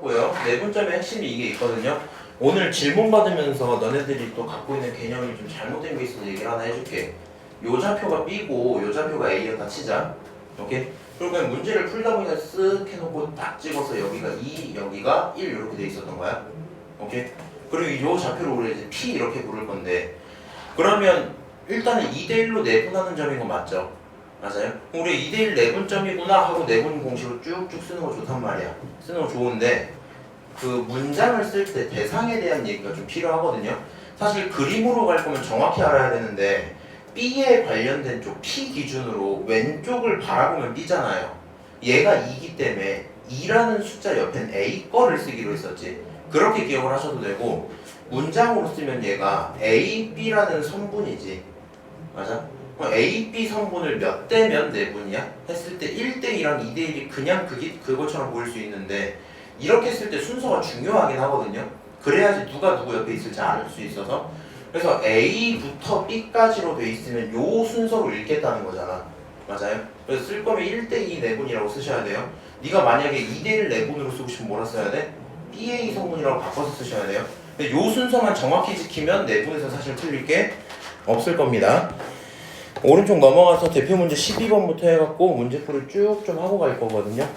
있었고요. 내분점의 핵심이 이게 있거든요. 오늘 질문 받으면서 너네들이 또 갖고 있는 개념이 좀 잘못된 게 있어서 얘기를 하나 해줄게. 요 좌표가 B고 요 좌표가 A였다 치자. 오케이? 그리고 그냥 문제를 풀다 보니까 쓱 해놓고 딱 찍어서 여기가 2, 여기가 1 이렇게 돼 있었던 거야. 오케이? 그리고 요 좌표를 우리 이제 P 이렇게 부를 건데, 그러면 일단은 2대1로 내분하는 점인 거 맞죠? 맞아요? 우리 2대1 내분점이구나 하고 내분 공식으로 쭉쭉 쓰는 거 좋단 말이야. 쓰는 거 좋은데 그 문장을 쓸 때 대상에 대한 얘기가 좀 필요하거든요. 사실 그림으로 갈 거면 정확히 알아야 되는데 B에 관련된 쪽 P 기준으로 왼쪽을 바라보면 B잖아요. 얘가 2기 때문에 2라는 숫자 옆엔 A 거를 쓰기로 했었지. 그렇게 기억을 하셔도 되고, 문장으로 쓰면 얘가 A, B라는 성분이지. 맞아? 그럼 A, B 성분을 몇 대면 내분이야? 했을 때 1대2랑 2대1이 그냥 그것처럼 보일 수 있는데, 이렇게 쓸 때 순서가 중요하긴 하거든요. 그래야지 누가 누구 옆에 있을지 알 수 있어서. 그래서 A부터 B까지로 돼 있으면 요 순서로 읽겠다는 거잖아. 맞아요? 그래서 쓸 거면 1대2 내분이라고 쓰셔야 돼요. 네가 만약에 2대1 내분으로 쓰고 싶으면 뭐라 써야 돼? BA 성분이라고 바꿔서 쓰셔야 돼요. 근데 요 순서만 정확히 지키면 내분에서 사실 틀릴 게 없을 겁니다. 오른쪽 넘어가서 대표 문제 12번부터 해갖고 문제풀이 쭉 좀 하고 갈 거거든요.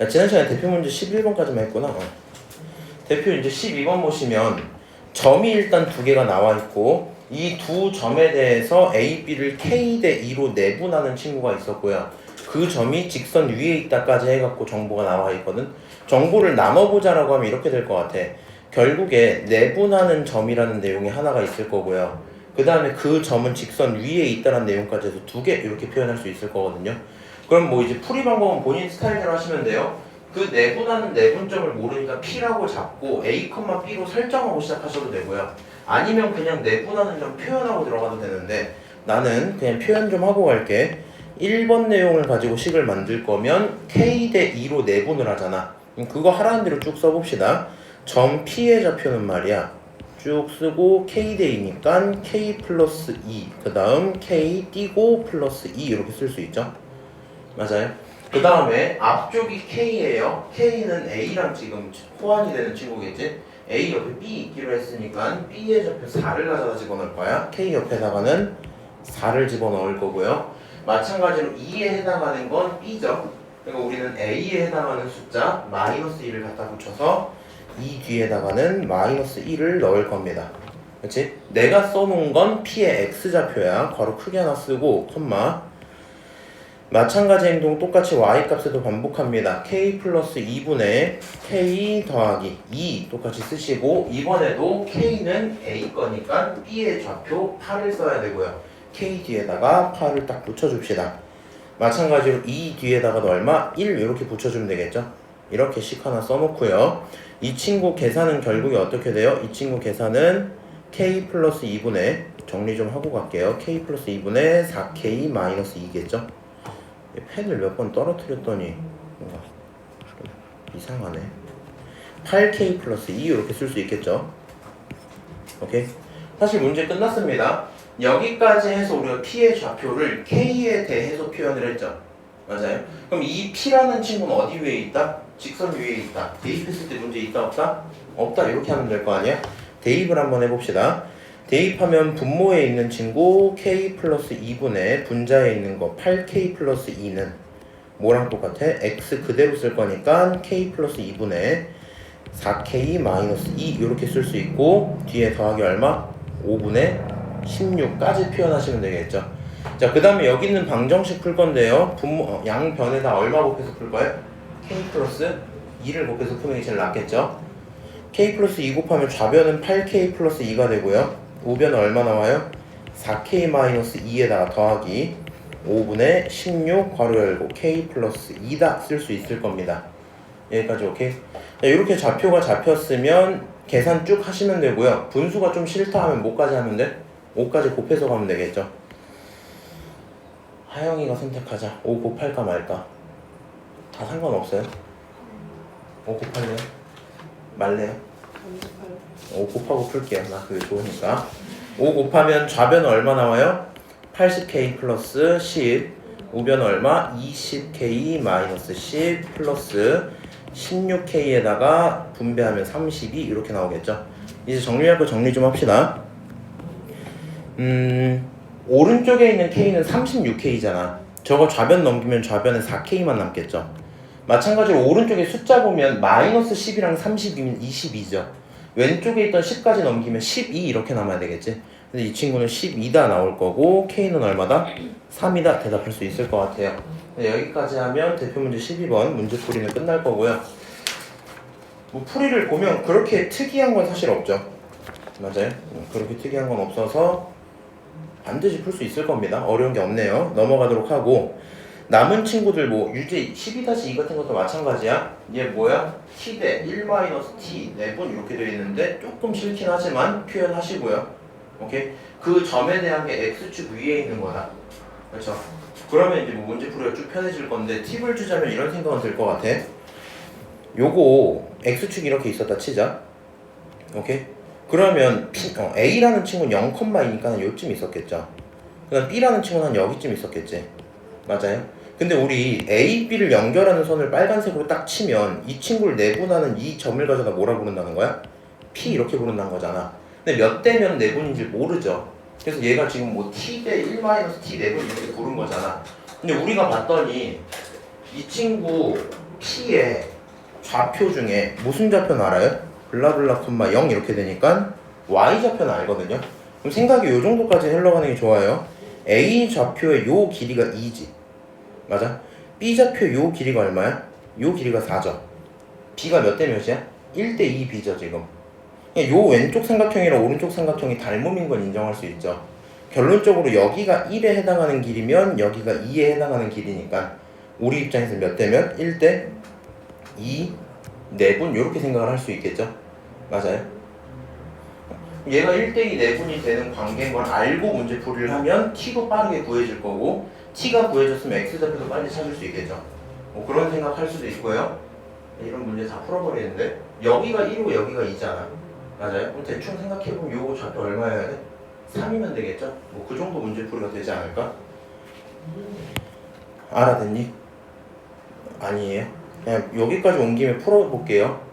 야, 지난 시간에 대표 문제 11번까지만 했구나. 대표 이제 12번 보시면 점이 일단 두 개가 나와 있고, 이 두 점에 대해서 A, B를 K 대 2로 내분하는 친구가 있었고요. 그 점이 직선 위에 있다까지 해갖고 정보가 나와 있거든. 정보를 나눠보자라고 하면 이렇게 될 것 같아. 결국에 내분하는 점이라는 내용이 하나가 있을 거고요. 그 다음에 그 점은 직선 위에 있다는 내용까지 해서 두 개 이렇게 표현할 수 있을 거거든요. 그럼 뭐 이제 풀이 방법은 본인 스타일대로 하시면 돼요. 그 내분하는 내분점을 모르니까 P라고 잡고 A, B로 설정하고 시작하셔도 되고요. 아니면 그냥 내분하는 점 표현하고 들어가도 되는데, 나는 그냥 표현 좀 하고 갈게. 1번 내용을 가지고 식을 만들 거면 K 대 2로 내분을 하잖아. 그거 하라는 대로 쭉 써봅시다. 점 P의 좌표는 말이야, 쭉 쓰고 K 대 2니까 K 플러스 2, 그 다음 K 띄고 플러스 2 이렇게 쓸 수 있죠. 맞아요? 그 다음에 앞쪽이 K예요. K는 A랑 지금 호환이 되는 친구겠지? A 옆에 B 있기로 했으니까 B의 좌표 4를 가져다 집어넣을 거야. K 옆에다가는 4를 집어넣을 거고요. 마찬가지로 2에 해당하는 건 B죠. 그러니까 우리는 A에 해당하는 숫자 마이너스 1을 갖다 붙여서 이 뒤에다가는 마이너스 1을 넣을 겁니다. 그렇지? 내가 써놓은 건 P의 X좌표야. 괄호 크게 하나 쓰고 콤마. 마찬가지 행동 똑같이 y값에도 반복합니다. k 플러스 2분의 k 더하기 2 똑같이 쓰시고, 이번에도 k는 a 거니까 b의 좌표 8을 써야 되고요. k 뒤에다가 8을 딱 붙여줍시다. 마찬가지로 2 뒤에다가도 얼마? 1 이렇게 붙여주면 되겠죠. 이렇게 식 하나 써놓고요. 이 친구 계산은 결국에 어떻게 돼요? 이 친구 계산은 k 플러스 2분의, 정리 좀 하고 갈게요. k 플러스 2분의 4k 마이너스 2겠죠. 펜을 몇 번 떨어뜨렸더니 뭔가 이상하네. 8k 플러스 2 이렇게 쓸 수 있겠죠. 오케이? 사실 문제 끝났습니다. 여기까지 해서 우리가 P의 좌표를 K에 대해서 표현을 했죠. 맞아요? 그럼 이 P라는 친구는 어디 위에 있다? 직선 위에 있다. 대입했을 때 문제 있다 없다? 없다. 이렇게 하면 될 거 아니야? 대입을 한번 해봅시다. 대입하면 분모에 있는 친구 k 플러스 2분의 분자에 있는 거 8k 플러스 2는 뭐랑 똑같아? x 그대로 쓸 거니까 k 플러스 2분의 4k 마이너스 2 이렇게 쓸 수 있고, 뒤에 더하기 얼마? 5분의 16까지 표현하시면 되겠죠. 자, 그 다음에 여기 있는 방정식 풀 건데요. 양변에다 얼마 곱해서 풀 거예요? k 플러스 2를 곱해서 푸는 게 제일 낫겠죠. k 플러스 2 곱하면 좌변은 8k 플러스 2가 되고요. 우변은 얼마 나와요? 4k 마이너스 2에다가 더하기 5분의 16 괄호 열고 k 플러스 2다 쓸 수 있을 겁니다. 여기까지 오케이? 자, 이렇게 좌표가 잡혔으면 계산 쭉 하시면 되고요. 분수가 좀 싫다 하면 뭐까지 하면 돼? 5까지 곱해서 가면 되겠죠. 하영이가 선택하자. 5 곱할까 말까? 다 상관없어요. 5 곱할래요? 말래요? 5 곱하고 풀게요. 나 그게 좋으니까. 5 곱하면 좌변은 얼마 나와요? 80k 플러스 10. 우변은 얼마? 20k 마이너스 10 플러스 16K에다가 분배하면 32 이렇게 나오겠죠. 이제 정리할 거 정리 좀 합시다. 오른쪽에 있는 K는 36K잖아. 저거 좌변 넘기면 좌변에 4K만 남겠죠. 마찬가지로 오른쪽에 숫자 보면 마이너스 10이랑 30이면 22죠. 왼쪽에 있던 10까지 넘기면 12 이렇게 남아야 되겠지. 근데 이 친구는 12다 나올 거고 K는 얼마다? 3이다 대답할 수 있을 것 같아요. 여기까지 하면 대표 문제 12번 문제풀이는 끝날 거고요. 뭐 풀이를 보면 그렇게 특이한 건 사실 없죠. 맞아요. 그렇게 특이한 건 없어서 반드시 풀 수 있을 겁니다. 어려운 게 없네요. 넘어가도록 하고 남은 친구들 뭐 유제 12-2 같은 것도 마찬가지야. 얘 뭐야? t대 1-t 4번 이렇게 되어 있는데 조금 싫긴 하지만 표현하시고요. 오케이? 그 점에 대한 게 x축 위에 있는 거다. 그렇죠? 그러면 이제 뭐 문제풀이가 쭉 편해질 건데 팁을 주자면 이런 생각은 들 것 같아. 요거 x축이 이렇게 있었다 치자. 오케이? 그러면 A라는 친구는 0,2니까 요쯤 있었겠죠. 그다음 B라는 친구는 한 여기쯤 있었겠지. 맞아요? 근데 우리 A, B를 연결하는 선을 빨간색으로 딱 치면 이 친구를 내분하는 이 점을 가져다 뭐라 부른다는 거야? P 이렇게 부른다는 거잖아. 근데 몇 대면 내분인지 모르죠. 그래서 얘가 지금 뭐 T 대 1-T 내분 이렇게 부른 거잖아. 근데 우리가 봤더니 이 친구 P의 좌표 중에 무슨 좌표는 알아요? 블라블라 콤마 0 이렇게 되니까 Y좌표는 알거든요. 그럼 생각이 요 정도까지 흘러가는 게 좋아요. A 좌표의 요 길이가 2지. 맞아? B 좌표 요 길이가 얼마야? 요 길이가 4죠. B가 몇 대 몇이야? 1대 2B죠 지금. 요 왼쪽 삼각형이랑 오른쪽 삼각형이 닮음인 건 인정할 수 있죠. 결론적으로 여기가 1에 해당하는 길이면 여기가 2에 해당하는 길이니까 우리 입장에서 몇 대 몇? 1대 2 4분 이렇게 생각을 할 수 있겠죠. 맞아요. 얘가 1대2 4분이 되는 관계인 걸 알고 문제풀이를 하면 t도 빠르게 구해질 거고 t가 구해졌으면 x좌표도 빨리 찾을 수 있겠죠. 뭐 그런 생각할 수도 있고요. 이런 문제 다 풀어버리는데 여기가 1이고 여기가 2잖아. 맞아요? 그럼 대충 생각해보면 요거 좌표 얼마여야 돼? 3이면 되겠죠? 뭐 그 정도 문제풀이가 되지 않을까? 알아듣니? 아니에요? 그냥 여기까지 온 김에 풀어볼게요.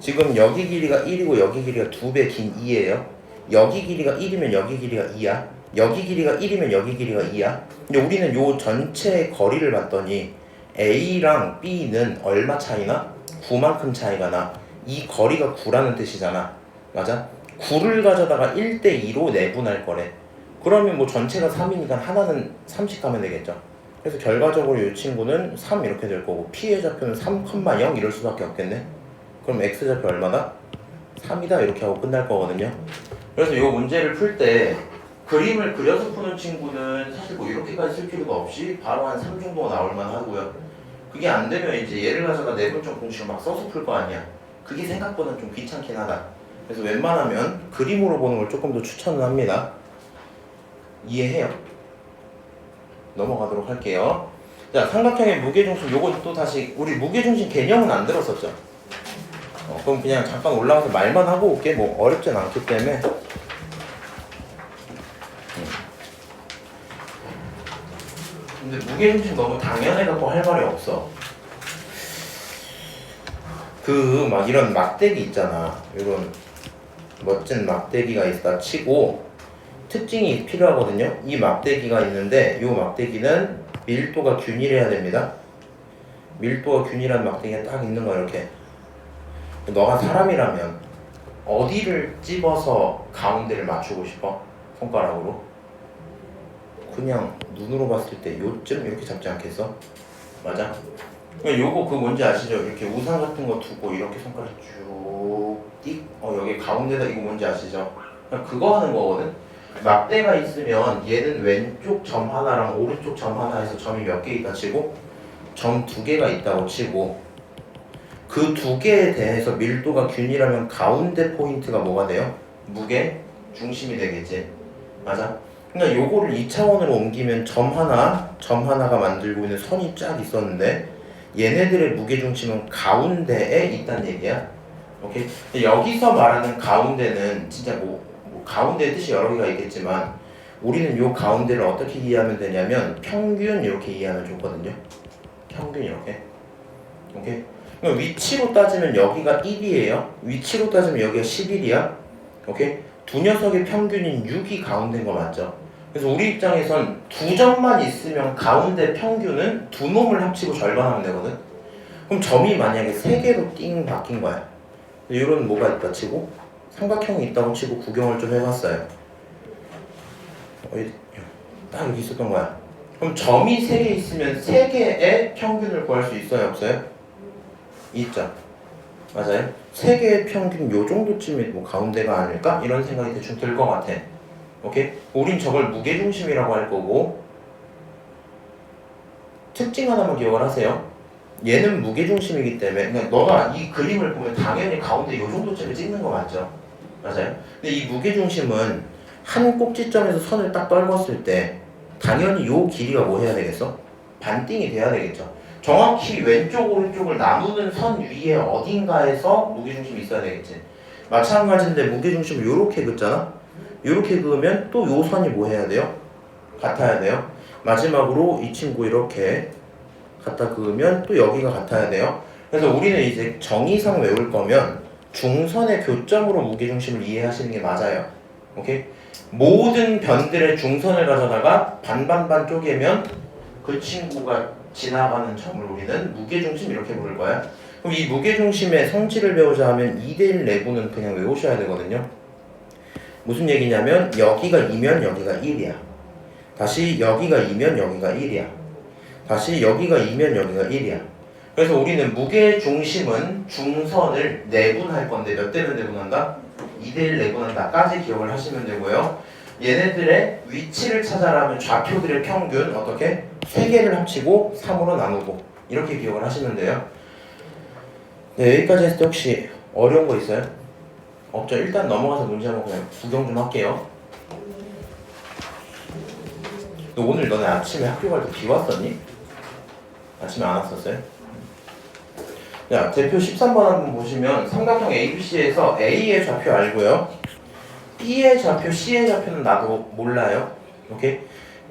지금 여기 길이가 1이고 여기 길이가 2배 긴 2예요. 여기 길이가 1이면 여기 길이가 2야. 여기 길이가 1이면 여기 길이가 2야. 근데 우리는 요 전체 거리를 봤더니 A랑 B는 얼마 차이나? 9만큼 차이가 나. 이 거리가 9라는 뜻이잖아. 맞아? 9를 가져다가 1대2로 내분할 거래. 그러면 뭐 전체가 3이니까 하나는 3씩 가면 되겠죠. 그래서 결과적으로 이 친구는 3 이렇게 될 거고 P의 좌표는 3,0 이럴 수밖에 없겠네. 그럼 X좌표 얼마다? 3이다 이렇게 하고 끝날 거거든요. 그래서 이 문제를 풀 때 그림을 그려서 푸는 친구는 사실 뭐 이렇게까지 쓸 필요가 없이 바로 한 3 정도가 나올만 하고요. 그게 안 되면 이제 얘를 가져다 내분점 공식을 막 써서 풀 거 아니야. 그게 생각보다는 좀 귀찮긴 하다. 그래서 웬만하면 그림으로 보는 걸 조금 더 추천을 합니다. 이해해요? 넘어가도록 할게요. 자, 삼각형의 무게중심 요건 또 다시 우리 무게중심 개념은 안 들었었죠? 그럼 그냥 잠깐 올라가서 말만 하고 올게. 뭐 어렵진 않기 때문에. 근데 무게중심 너무 당연해갖고 할 말이 없어. 그 막 이런 막대기 있잖아. 이런 멋진 막대기가 있다 치고 특징이 필요하거든요. 이 막대기가 있는데 이 막대기는 밀도가 균일해야 됩니다. 밀도가 균일한 막대기가 딱 있는 거야 이렇게. 너가 사람이라면 어디를 찝어서 가운데를 맞추고 싶어? 손가락으로? 그냥 눈으로 봤을 때 요쯤 이렇게 잡지 않겠어? 맞아? 요거 그 뭔지 아시죠? 이렇게 우산 같은 거 두고 이렇게 손가락 쭉 띡 여기 가운데다 이거 뭔지 아시죠? 그냥 그거 하는 거거든? 막대가 있으면 얘는 왼쪽 점 하나랑 오른쪽 점 하나에서 점이 몇 개 있다 치고 점 2개가 있다고 치고 그 2개에 대해서 밀도가 균일하면 가운데 포인트가 뭐가 돼요? 무게 중심이 되겠지. 맞아? 그러니까 요거를 2차원으로 옮기면 점 하나가 만들고 있는 선이 쫙 있었는데 얘네들의 무게 중심은 가운데에 있다는 얘기야. 오케이? 여기서 말하는 가운데는 진짜 뭐 가운데의 뜻이 여러 개가 있겠지만 우리는 요 가운데를 어떻게 이해하면 되냐면 평균 이렇게 이해하면 좋거든요. 평균 이렇게. 오케이? 그럼 위치로 따지면 여기가 1이에요. 위치로 따지면 여기가 11이야. 오케이? 두 녀석의 평균인 6이 가운데인 거 맞죠? 그래서 우리 입장에선 두 점만 있으면 가운데 평균은 두 놈을 합치고 절반하면 되거든. 그럼 점이 만약에 3개로 띵 바뀐 거야. 이런 뭐가 있다 치고 삼각형이 있다고 치고 구경을 좀 해봤어요. 딱 여기 있었던 거야. 그럼 점이 3개 있으면 3개의 평균을 구할 수 있어요? 없어요? 있죠. 맞아요. 3개의 평균 요 정도쯤이 뭐 가운데가 아닐까? 이런 생각이 대충 들 것 같아. 오케이? 우린 저걸 무게중심이라고 할 거고 특징 하나만 기억을 하세요. 얘는 무게중심이기 때문에 그러니까 너가 이 그림을 보면 당연히 가운데 요 정도쯤을 찍는 거 맞죠? 맞아요. 근데 이 무게중심은 한 꼭지점에서 선을 딱 떨궜을 때 당연히 요 길이가 뭐 해야 되겠어? 반띵이 돼야 되겠죠. 정확히 왼쪽 오른쪽을 나누는 선 위에 어딘가에서 무게중심이 있어야 되겠지. 마찬가지인데 무게중심을 요렇게 긋잖아. 요렇게 그으면 또 요 선이 뭐 해야 돼요? 같아야 돼요. 마지막으로 이 친구 이렇게 갖다 그으면 또 여기가 같아야 돼요. 그래서 우리는 이제 정의상 외울 거면 중선의 교점으로 무게중심을 이해하시는 게 맞아요. 오케이? 모든 변들의 중선을 가져다가 반반반 쪼개면 그 친구가 지나가는 점을 우리는 무게중심 이렇게 부를 거야. 그럼 이 무게중심의 성질을 배우자 하면 2대1 내부는 그냥 외우셔야 되거든요. 무슨 얘기냐면 여기가 2면 여기가 1이야. 다시 여기가 2면 여기가 1이야. 다시 여기가 2면 여기가 1이야. 그래서 우리는 무게중심은 중선을 내분할 건데 몇 대면 내분한다? 2대1 내분한다까지 기억을 하시면 되고요. 얘네들의 위치를 찾아라면 좌표들의 평균 어떻게? 3개를 합치고 3으로 나누고 이렇게 기억을 하시면 돼요. 네, 여기까지 했을 때 혹시 어려운 거 있어요? 없죠? 일단 넘어가서 문제 한번 그냥 구경 좀 할게요. 오늘 너네 아침에 학교 갈 때 비 왔었니? 아침에 안 왔었어요? 자, 대표 13번 한번 보시면 삼각형 ABC에서 A의 좌표 알고요. B의 좌표, C의 좌표는 나도 몰라요. 오케이?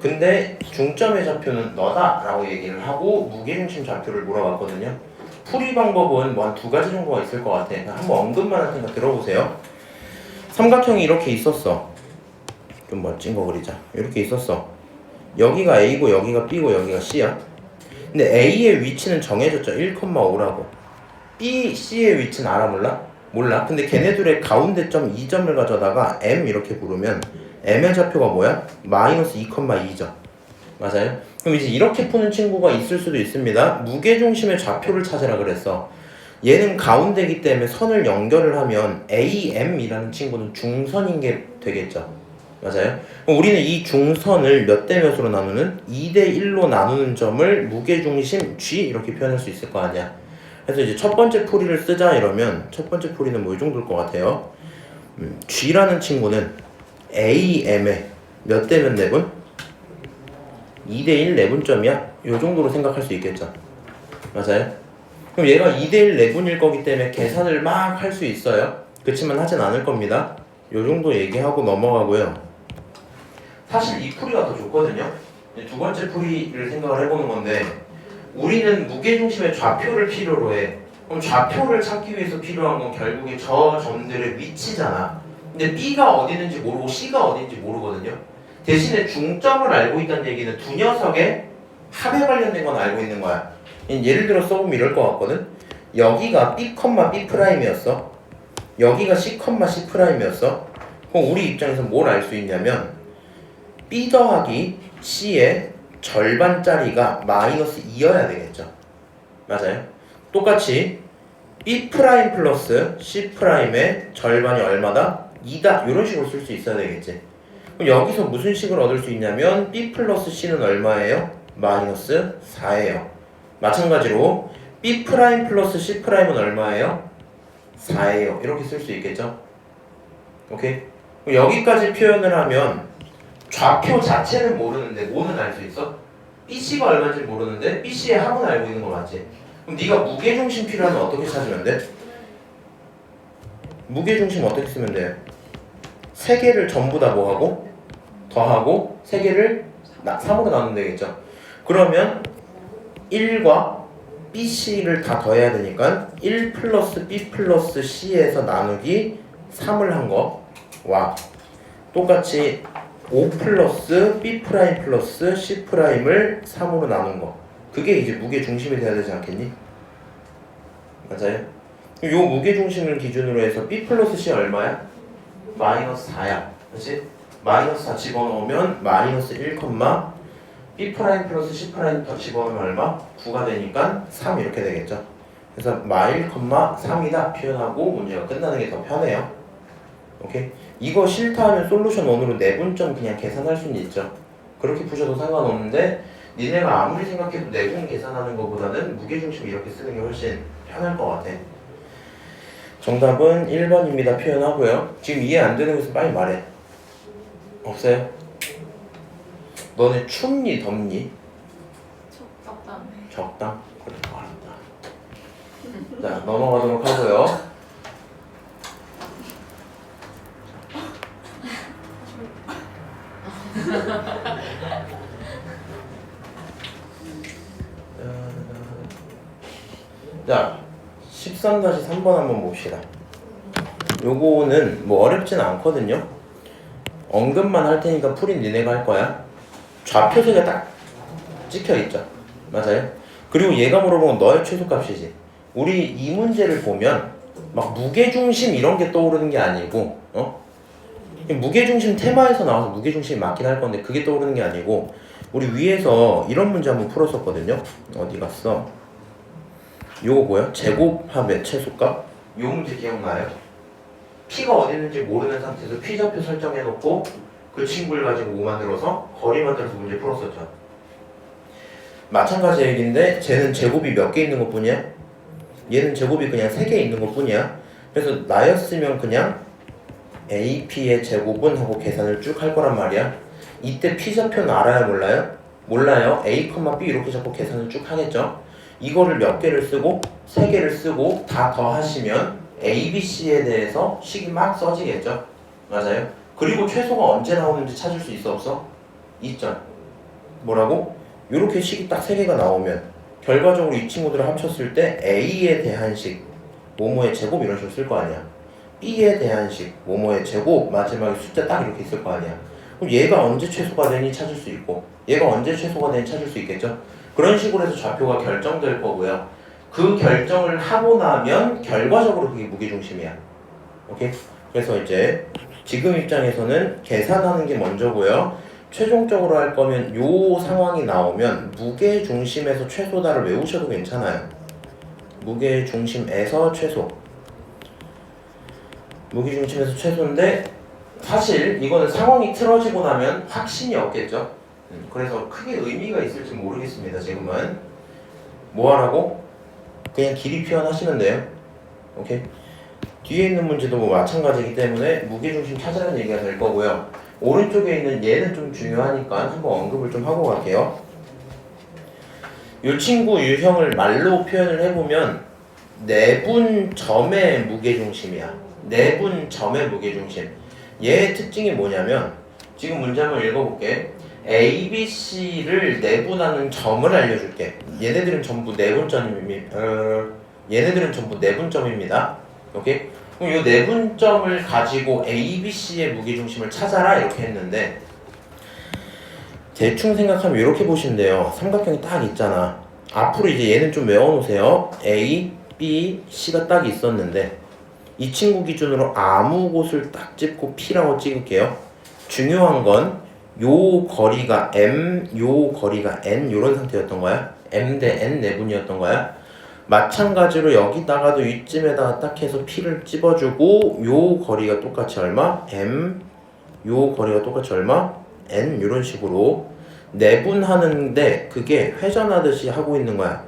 근데 중점의 좌표는 너다 라고 얘기를 하고 무게중심 좌표를 물어봤거든요. 풀이 방법은 뭐 한 2가지 정도가 있을 것 같아. 한번 언급만 할 테니까 들어보세요. 삼각형이 이렇게 있었어. 좀 멋진 거 그리자. 이렇게 있었어. 여기가 A고 여기가 B고 여기가 C야. 근데 A의 위치는 정해졌죠. 1,5라고. B, C의 위치는 알아 몰라? 몰라. 근데 걔네들의 가운데점 2점을 가져다가 M 이렇게 부르면 M의 좌표가 뭐야? 마이너스 2,2점. 맞아요? 그럼 이제 이렇게 푸는 친구가 있을 수도 있습니다. 무게중심의 좌표를 찾으라 그랬어. 얘는 가운데이기 때문에 선을 연결을 하면 AM이라는 친구는 중선인 게 되겠죠. 맞아요? 그럼 우리는 이 중선을 몇 대 몇으로 나누는? 2대1로 나누는 점을 무게중심 G 이렇게 표현할 수 있을 거 아니야. 그래서 이제 첫 번째 풀이를 쓰자 이러면 첫 번째 풀이는 뭐 이 정도일 것 같아요. G라는 친구는 AM의 몇 대 몇 내분? 2대1 내분점이야. 이 정도로 생각할 수 있겠죠. 맞아요? 그럼 얘가 2대1 내분일 거기 때문에 계산을 막 할 수 있어요. 그렇지만 하진 않을 겁니다. 이 정도 얘기하고 넘어가고요. 사실 이 풀이가 더 좋거든요. 두 번째 풀이를 생각을 해보는 건데 우리는 무게중심의 좌표를 필요로 해. 그럼 좌표를 찾기 위해서 필요한 건 결국에 저 점들의 위치잖아. 근데 B가 어디 있는지 모르고 C가 어디 있는지 모르거든요. 대신에 중점을 알고 있다는 얘기는 두 녀석의 합에 관련된 건 알고 있는 거야. 예를 들어 써보면 이럴 것 같거든. 여기가 B, B'이었어. 여기가 C, C'이었어. 그럼 우리 입장에서 뭘 알 수 있냐면 B 더하기 C의 절반짜리가 마이너스 2여야 되겠죠. 맞아요? 똑같이 B' 플러스 C'의 절반이 얼마다? 2다. 이런 식으로 쓸 수 있어야 되겠지. 그럼 여기서 무슨 식을 얻을 수 있냐면 B 플러스 C는 얼마예요? 마이너스 4예요. 마찬가지로 B' 플러스 C'은 얼마예요? 4예요. 이렇게 쓸 수 있겠죠? 오케이? 그럼 여기까지 표현을 하면 좌표 자체는 모르는데 뭐는 알 수 있어? BC가 얼마인지 모르는데 BC의 합은 알고 있는 거 맞지? 그럼 네가 무게중심 필요하면 어떻게 찾으면 돼? 무게중심 어떻게 쓰면 돼? 3개를 전부 다 뭐하고? 더하고 3개를 3으로 나누면 되겠죠. 그러면 1과 BC를 다 더해야 되니까 1 플러스 B 플러스 C에서 나누기 3을 한 거와 똑같이 5 플러스 B 프라임 플러스 C 프라임을 3으로 나눈 거. 그게 이제 무게 중심이 돼야 되지 않겠니? 맞아요? 요 무게 중심을 기준으로 해서 B 플러스 C 얼마야? 마이너스 4야. 그치? 마이너스 4 집어넣으면 마이너스 1, B 프라임 플러스 C 프라임 더 집어넣으면 얼마? 9가 되니까 3 이렇게 되겠죠. 그래서 마1, 3이다 표현하고 문제가 끝나는 게 더 편해요. 오케이? 이거 싫다 하면 솔루션 1으로 내분점 그냥 계산할 수는 있죠. 그렇게 푸셔도 상관없는데 니네가 아무리 생각해도 내분 계산하는 것보다는 무게중심 이렇게 쓰는 게 훨씬 편할 것 같아. 정답은 1번입니다. 표현하고요. 지금 이해 안 되는 것은 빨리 말해. 없어요? 너네 춥니 덥니? 적당해. 적당? 그래 알았다. 자 넘어가도록 하고요. 자 13-3번 한번 봅시다. 요거는 뭐 어렵진 않거든요. 언급만 할 테니까 풀인 니네가 할 거야. 좌표세가 딱 찍혀있죠. 맞아요? 그리고 얘가 물어본 건 너의 최소값이지. 우리 이 문제를 보면 막 무게중심 이런 게 떠오르는 게 아니고 무게중심 테마에서 나와서 무게중심이 맞긴 할 건데 그게 떠오르는 게 아니고 우리 위에서 이런 문제 한번 풀었었거든요. 어디 갔어? 요거 뭐야? 제곱합의 최소값? 요 문제 기억나요? P가 어디 있는지 모르는 상태에서 P좌표 설정해놓고 그 친구를 가지고 뭐 만들어서 거리 만들어서 문제 풀었었죠. 마찬가지 얘기인데 쟤는 제곱이 몇 개 있는 것 뿐이야? 얘는 제곱이 그냥 3개 있는 것 뿐이야. 그래서 나였으면 그냥 AP의 제곱은 하고 계산을 쭉 할 거란 말이야. 이때 P좌표는 알아요 몰라요? 몰라요. A, B 이렇게 잡고 계산을 쭉 하겠죠. 이거를 몇 개를 쓰고 3개를 쓰고 다 더하시면 A, B, C에 대해서 식이 막 써지겠죠. 맞아요. 그리고 최소가 언제 나오는지 찾을 수 있어 없어? 있죠. 뭐라고? 이렇게 식이 딱 3개가 나오면 결과적으로 이 친구들을 합쳤을 때 A에 대한 식 뭐뭐의 제곱 이런 식으로 쓸 거 아니야. B에 대한 식 뭐뭐의 제곱 마지막에 숫자 딱 이렇게 있을 거 아니야. 그럼 얘가 언제 최소가 되니 찾을 수 있고 얘가 언제 최소가 되니 찾을 수 있겠죠. 그런 식으로 해서 좌표가 결정될 거고요. 그 결정을 하고 나면 결과적으로 그게 무게중심이야. 오케이? 그래서 이제 지금 입장에서는 계산하는 게 먼저고요. 최종적으로 할 거면 요 상황이 나오면 무게중심에서 최소다를 외우셔도 괜찮아요. 무게중심에서 최소. 무게중심에서 최소인데 사실 이거는 상황이 틀어지고 나면 확신이 없겠죠. 그래서 크게 의미가 있을지 모르겠습니다. 지금은 뭐 하라고? 그냥 길이 표현하시면 돼요. 오케이? 뒤에 있는 문제도 뭐 마찬가지이기 때문에 무게중심 찾으라는 얘기가 될 거고요. 오른쪽에 있는 얘는 좀 중요하니까 한번 언급을 좀 하고 갈게요. 이 친구 유형을 말로 표현을 해보면 내분점의 무게중심이야. 내분점의 무게중심. 얘의 특징이 뭐냐면 지금 문제 한번 읽어볼게. A, B, C를 내분하는 점을 알려줄게. 얘네들은 전부 내분점입니다. 오케이? 그럼 이 내분점을 가지고 A, B, C의 무게중심을 찾아라 이렇게 했는데 대충 생각하면 이렇게 보시면 돼요. 삼각형이 딱 있잖아. 앞으로 이제 얘는 좀 외워놓으세요. A, B, C가 딱 있었는데 이 친구 기준으로 아무 곳을 딱 찝고 P라고 찍을게요. 중요한 건 요 거리가 M, 요 거리가 N 요런 상태였던 거야. M 대 N 내분이었던 거야. 마찬가지로 여기다가도 이쯤에다가 딱 해서 P를 찝어주고 요 거리가 똑같이 얼마? M, 요 거리가 똑같이 얼마? N 요런 식으로 내분하는데 그게 회전하듯이 하고 있는 거야.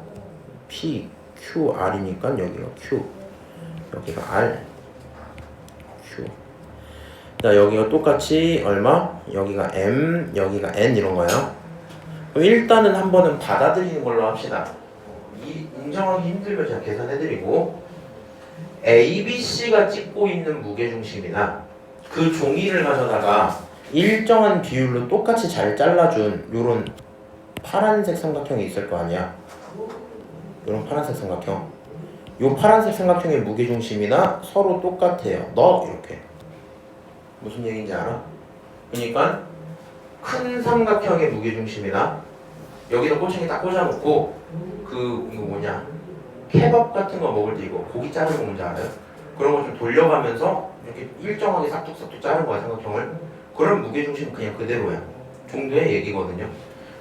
P, Q, R이니까 여기가 Q, 여기가 R, Q. 자 여기가 똑같이 얼마? 여기가 M, 여기가 N 이런 거예요. 그럼 일단은 한 번은 받아들이는 걸로 합시다. 인정하기 힘들면 제가 계산해드리고 A, B, C가 찍고 있는 무게중심이나 그 종이를 가져다가 일정한 비율로 똑같이 잘 잘라준 요런 파란색 삼각형이 있을 거 아니야. 이런 파란색 삼각형. 요 파란색 삼각형의 무게중심이나 서로 똑같아요. 너 이렇게. 무슨 얘기인지 알아? 그러니까 큰 삼각형의 무게중심이나 여기다 꼬챙이 딱 꽂아놓고 그 이거 뭐냐 케밥 같은 거 먹을 때 이거 고기 자르는 거 뭔지 알아요? 그런 거 좀 돌려가면서 이렇게 일정하게 싹둑싹둑 자른 거야 삼각형을. 그런 무게중심은 그냥 그대로야 정도의 얘기거든요.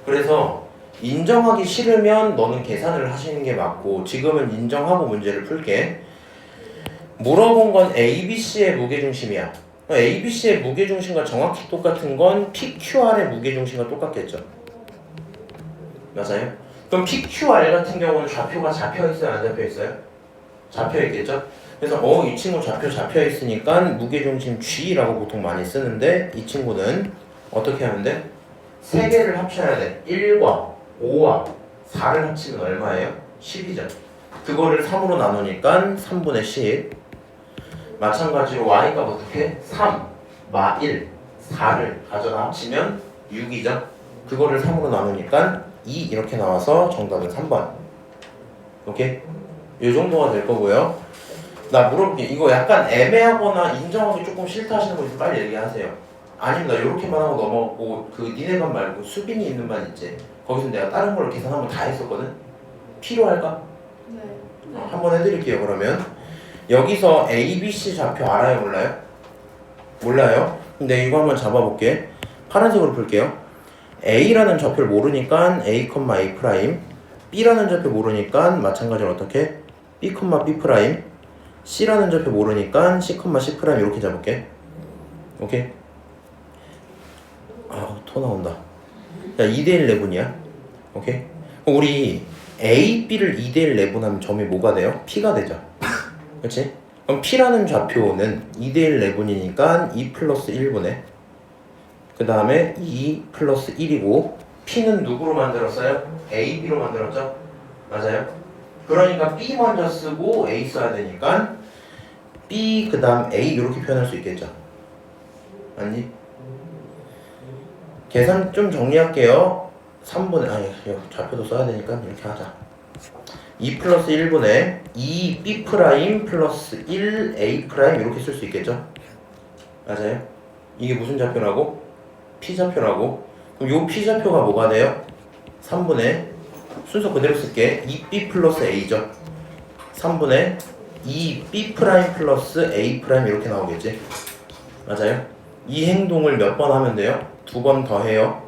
그래서 인정하기 싫으면 너는 계산을 하시는 게 맞고 지금은 인정하고 문제를 풀게. 물어본 건 ABC의 무게중심이야. ABC의 무게중심과 정확히 똑같은 건 PQR의 무게중심과 똑같겠죠. 맞아요? 그럼 PQR 같은 경우는 좌표가 잡혀있어요? 안 잡혀있어요? 잡혀있겠죠? 그래서 이 친구 좌표 잡혀있으니까 무게중심 G라고 보통 많이 쓰는데 이 친구는 어떻게 하면 돼? 세 개를 합쳐야 돼. 1과 5와 4를 합치면 얼마예요? 10이죠. 그거를 3으로 나누니까 3분의 10. 마찬가지로 y값 어떻게? 3, 마 1, 4를 가져다 합치면 6이죠. 그거를 3으로 나누니까 2 이렇게 나와서 정답은 3번. 오케이? 이 정도가 될 거고요. 나 물어볼게. 이거 약간 애매하거나 인정하기 조금 싫다 하시는 분 있으면 빨리 얘기하세요. 아니면 나 이렇게만 하고 넘어가고 그 니네 반 말고 수빈이 있는 반 있지? 거기서 내가 다른 걸로 계산하면 다 했었거든? 필요할까? 네. 한번 해드릴게요. 그러면 여기서 ABC 좌표 알아요? 몰라요? 몰라요? 근데 이거 한번 잡아볼게. 파란색으로 풀게요. A라는 좌표를 모르니까 A, A 프라임. B라는 좌표 모르니까 마찬가지로 어떻게? B, B 프라임. C라는 좌표 모르니까 C, C 프라임 이렇게 잡을게. 오케이? 토 나온다. 야, 2대1 내분이야. 오케이? 그럼 우리 A, B를 2대1 내분하면 점이 뭐가 돼요? P가 되죠. 그렇지? 그럼 P라는 좌표는 2대1 내분이니까 2 플러스 1분의 그 다음에 2 플러스 1이고 P는 누구로 만들었어요? A, B로 만들었죠? 맞아요? 그러니까 B 먼저 쓰고 A 써야 되니까 B 그 다음 A 이렇게 표현할 수 있겠죠? 아니? 계산 좀 정리할게요. 3분의 이거 좌표도 써야 되니까 이렇게 하자. 2 플러스 1분의 2B 프라임 플러스 1A 프라임 이렇게 쓸 수 있겠죠? 맞아요? 이게 무슨 좌표라고? P좌표라고. 그럼 요 P좌표가 뭐가 돼요? 3분의 순서 그대로 쓸게. 2B 플러스 A죠. 3분의 2B 프라임 플러스 A 프라임 이렇게 나오겠지? 맞아요? 이 행동을 몇 번 하면 돼요? 2번 더 해요.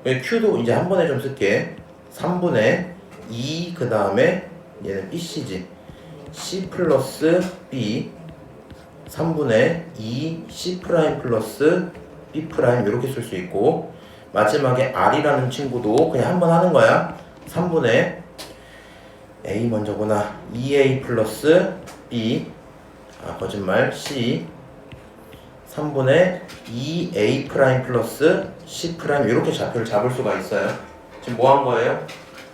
Q도 이제 한 번에 좀 쓸게. 3분의 2 그 다음에 얘는 BC지. C 플러스 B 3분의 2 C 프라임 플러스 B 프라임 이렇게 쓸 수 있고 마지막에 R이라는 친구도 그냥 한 번 하는 거야. 3분의 A 먼저구나. 2A 플러스 B 거짓말 C 3분의 2A 프라임 플러스 C 프라임 이렇게 좌표를 잡을 수가 있어요. 지금 뭐 한 거예요?